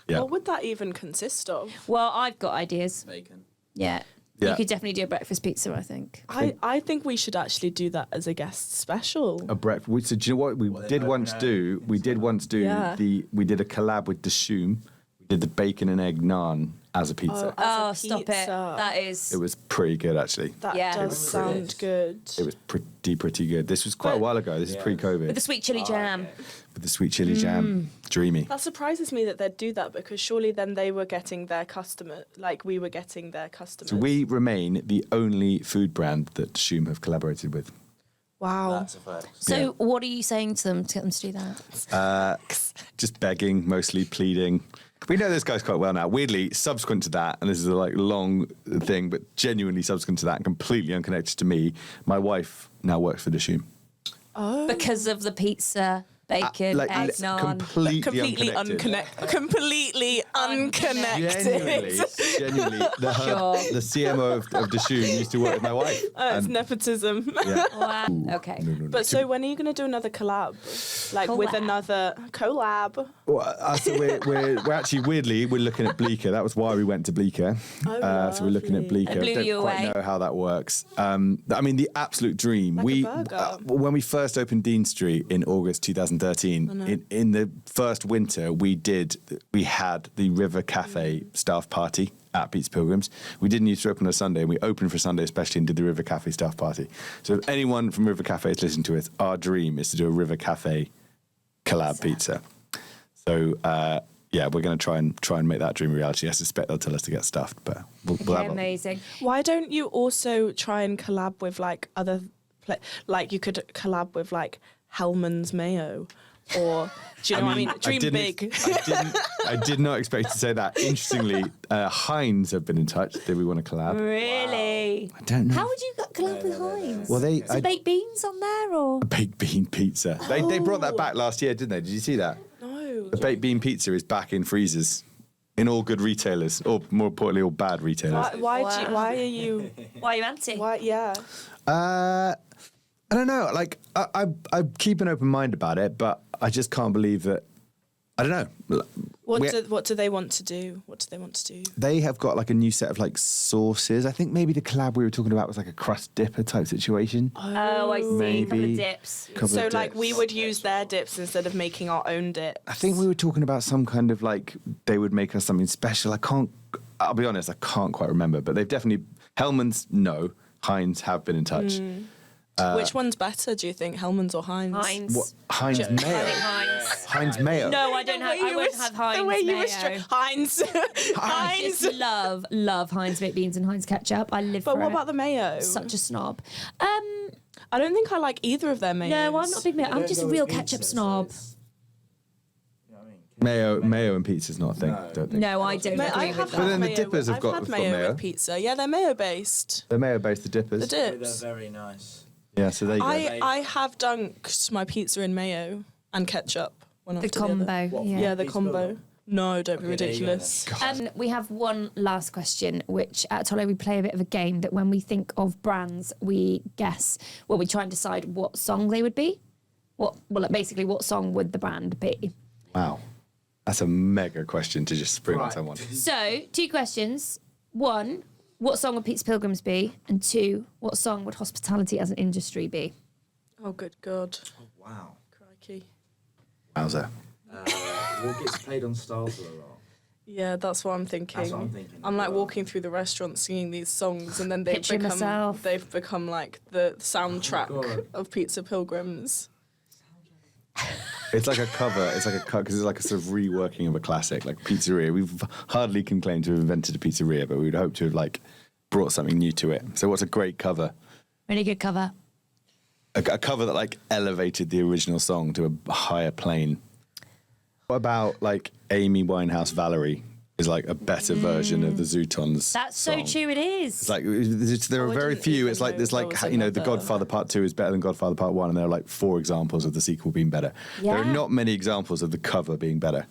B: Yeah.
C: What would that even consist of?
A: Well, I've got ideas.
D: Bacon.
A: Yeah.
B: Yeah.
A: You could definitely do a breakfast pizza, I think.
C: I think we should actually do that as a guest special.
B: A breakfast. So do you know what we did once do? We did once do
C: Yeah.
B: we did a collab with Dishoom. We did the bacon and egg naan as a pizza.
A: Oh,
C: As a
A: stop it.
C: pizza.
A: That is...
B: It was pretty good actually.
C: That
A: Yeah. It
C: does
A: was
C: sound good.
B: It was pretty good. This was quite a while ago. This is pre-COVID.
A: With the sweet chili jam.
B: With the sweet chili jam. Dreamy.
C: That surprises me that they'd do that because surely then they were getting their customer, like we were getting their customers.
B: So we remain the only food brand that Dishoom have collaborated with.
C: Wow.
D: That's a fact.
A: So, what are you saying to them to get them to do that?
B: Just begging, mostly pleading. We know this guy's quite well now. Weirdly, subsequent to that, and this is a long thing, but genuinely subsequent to that and completely unconnected to me, my wife now works for Dishoom.
A: Because of the pizza, bacon, egg, naan.
B: completely unconnected.
C: Completely unconnected.
B: Genuinely, the CMO of Dishoom used to work with my wife.
C: It's
B: And-
C: nepotism.
B: yeah.
A: Wow. Okay.
B: No.
C: But so when are you going to do another collab? Like with
A: Collab.
C: another collab?
B: Well, so we're actually weirdly we're looking at Bleecker. That was why we went to Bleecker. So we're looking at
C: lovely.
B: Bleecker.
A: It blew
B: Don't
A: you
B: quite
A: away.
B: know how that works. I mean, the absolute dream.
C: Like a burger.
B: When we first opened Dean Street in August 2013, in the first winter, we had the River Cafe staff party at Pizza Pilgrims. We didn't used to open on a Sunday, and we opened for Sunday especially and did the River Cafe staff party. So if anyone from River Cafe is listening to it, our dream is to do a River Cafe collab pizza. So yeah, we're going to try and make that dream a reality. I suspect they'll tell us to get stuffed, but we'll
A: Okay,
B: have
A: amazing.
C: Why don't you also try and collab with like other, like you could collab with like Hellman's Mayo, or do you know what I mean? Dream big.
B: I did not expect to say that. Interestingly, Heinz have been in touch. Did we want to collab?
A: Really?
B: I don't know.
A: How would you collab with Heinz?
B: Well,
A: Is there baked beans on there, or?
B: Baked bean pizza. They brought that back last year, didn't they? Did you see that?
C: No.
B: The baked bean pizza is back in freezers in all good retailers, or more importantly, all bad retailers.
C: Why are you?
A: Why are you anti?
C: Why? Yeah.
B: I don't know. Like, I keep an open mind about it, but I just can't believe that. I don't know.
C: What do they want to do? What do they want to do?
B: They have got like a new set of like sauces. I think maybe the collab we were talking about was like a crust dipper type situation.
A: Oh, I see.
B: Maybe.
A: Couple of dips.
C: So like we would use their dips instead of making our own dips.
B: I think we were talking about some kind of like they would make us something special. I'll be honest, I can't quite remember, but they've definitely Hellman's no, Heinz have been in touch.
C: Which one's better, do you think, Hellman's or Heinz?
A: Heinz.
B: What Heinz
A: I
B: mayo?
A: think Heinz.
B: Heinz mayo.
A: No, I don't have. I won't have Heinz
C: The way you
A: mayo.
C: Heinz.
A: I
C: Heinz.
A: just love Heinz baked beans and Heinz ketchup. I live
C: But
A: for
C: what
A: it.
C: about the mayo?
A: Such a snob.
C: I don't think I like either of their mayos.
A: No, I'm not a big mayo. I'm just a real ketchup snob.
B: Mayo and pizza's not a thing. Don't think.
A: No, I don't agree
C: I've
A: with
C: had
B: But then the
C: mayo.
B: dippers have
C: I've
B: got-
C: had
B: have got
C: mayo
B: mayo.
C: with pizza. Yeah, they're mayo based.
B: They're mayo based, the dippers.
C: The dips.
D: They're very nice.
B: Yeah, so there you go.
C: I have dunked my pizza in mayo and ketchup. One
A: The
C: after the other.
A: combo. Yeah.
C: Yeah, the
D: Pizza
C: combo.
D: Pilgrim?
C: No, don't be
D: Okay, there you go
C: ridiculous.
A: We have one last question, which at Otolo we play a bit of a game that when we think of brands, we guess, well, we try and decide what song they would be. Basically, what song would the brand be?
B: Wow. That's a mega question to just spring on someone.
A: So, 2 questions. 1, what song would Pizza Pilgrims be? And 2, what song would hospitality as an industry be?
C: Oh, good God.
D: Wow.
C: Crikey.
B: Wowzer.
D: What gets played on Stars a lot?
C: Yeah, that's what I'm thinking.
D: That's what I'm thinking.
C: I'm like walking through the restaurant singing these songs, and then
A: Picturing myself.
C: they've become like the soundtrack
D: God.
C: of Pizza Pilgrims.
B: It's like a cover. It's like a cut because it's like a sort of reworking of a classic, like pizzeria. We've hardly can claim to have invented a pizzeria, but we would hope to have like brought something new to it. So what's a great cover?
A: Really good cover.
B: A cover that like elevated the original song to a higher plane. What about like Amy Winehouse Valerie is like a better version of the Zootons.
A: That's so
B: song.
A: true, it is.
B: It's like there are
C: I
B: very
C: didn't
B: few.
C: even
B: It's like
C: know
B: there's
C: there
B: like
C: was
B: The
C: another.
B: Godfather Part 2 is better than Godfather Part 1, and there are like 4 examples of the sequel being better. There are
A: Yeah.
B: not many examples of the cover being better,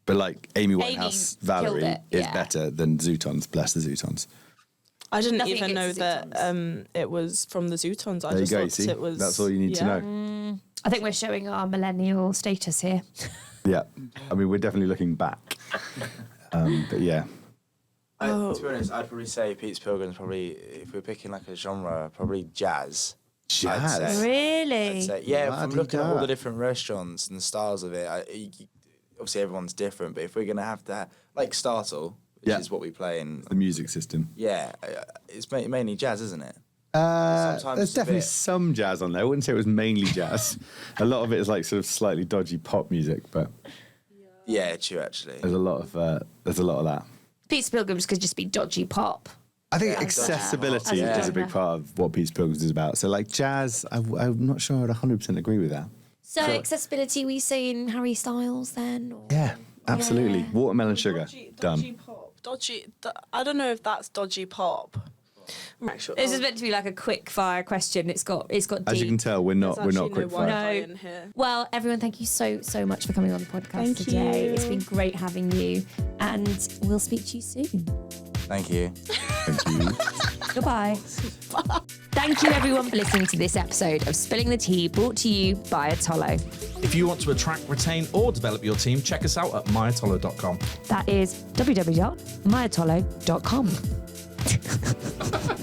B: but like Amy Winehouse
A: killed
B: Valerie
A: it,
B: is
A: yeah.
B: better than Zootons. Bless the Zootons.
C: I didn't
A: Nothing
C: even know
A: against
C: that it was from the Zootons. I
B: There you
C: just
B: go. You
C: thought
B: see,
C: it was.
B: that's all you need to know.
A: I think we're showing our millennial status here.
B: Yeah, I mean we're definitely looking back, but yeah.
C: Oh.
D: To be honest, I'd probably say Pizza Pilgrims probably, if we're picking like a genre, probably jazz.
B: Jazz.
D: I'd say.
A: Really?
D: I'd say, yeah, from looking at all
B: La-di-da.
D: the different restaurants and the styles of it, obviously everyone's different, but if we're going to have to, like Startle, which
B: Yeah.
D: is what we play in,
B: The music system.
D: yeah, it's mainly jazz, isn't it?
B: There's
D: Sometimes a
B: definitely
D: bit.
B: some jazz on there. I wouldn't say it was mainly jazz. A lot of it is like sort of slightly dodgy pop music, but
D: Yeah, true, actually.
B: there's a lot of that.
A: Pizza Pilgrims could just be dodgy pop.
B: I think
D: Yeah.
B: accessibility
A: Yeah.
B: is a big part of what Pizza Pilgrims is about. So like jazz, I'm not sure I'd 100% agree with that.
A: So accessibility, we saying Harry Styles then? Or?
B: Yeah, absolutely.
A: Yeah.
B: Watermelon sugar,
C: Dodgy
B: done.
C: pop. I don't know if that's dodgy pop.
A: This is meant to be like a quick fire question. It's got deep.
B: As you can tell, we're not quick fire.
A: No.
C: in here.
A: Well, everyone, thank you so much for coming on the podcast
C: Thank
A: today.
C: you.
A: It's been great having you, and we'll speak to you soon.
D: Thank you.
B: Thank you.
A: Goodbye. Thank you, everyone, for listening to this episode of Spilling the Tea, brought to you by Otolo.
E: If you want to attract, retain, or develop your team, check us out at myatolo.com.
A: That is www.myatolo.com.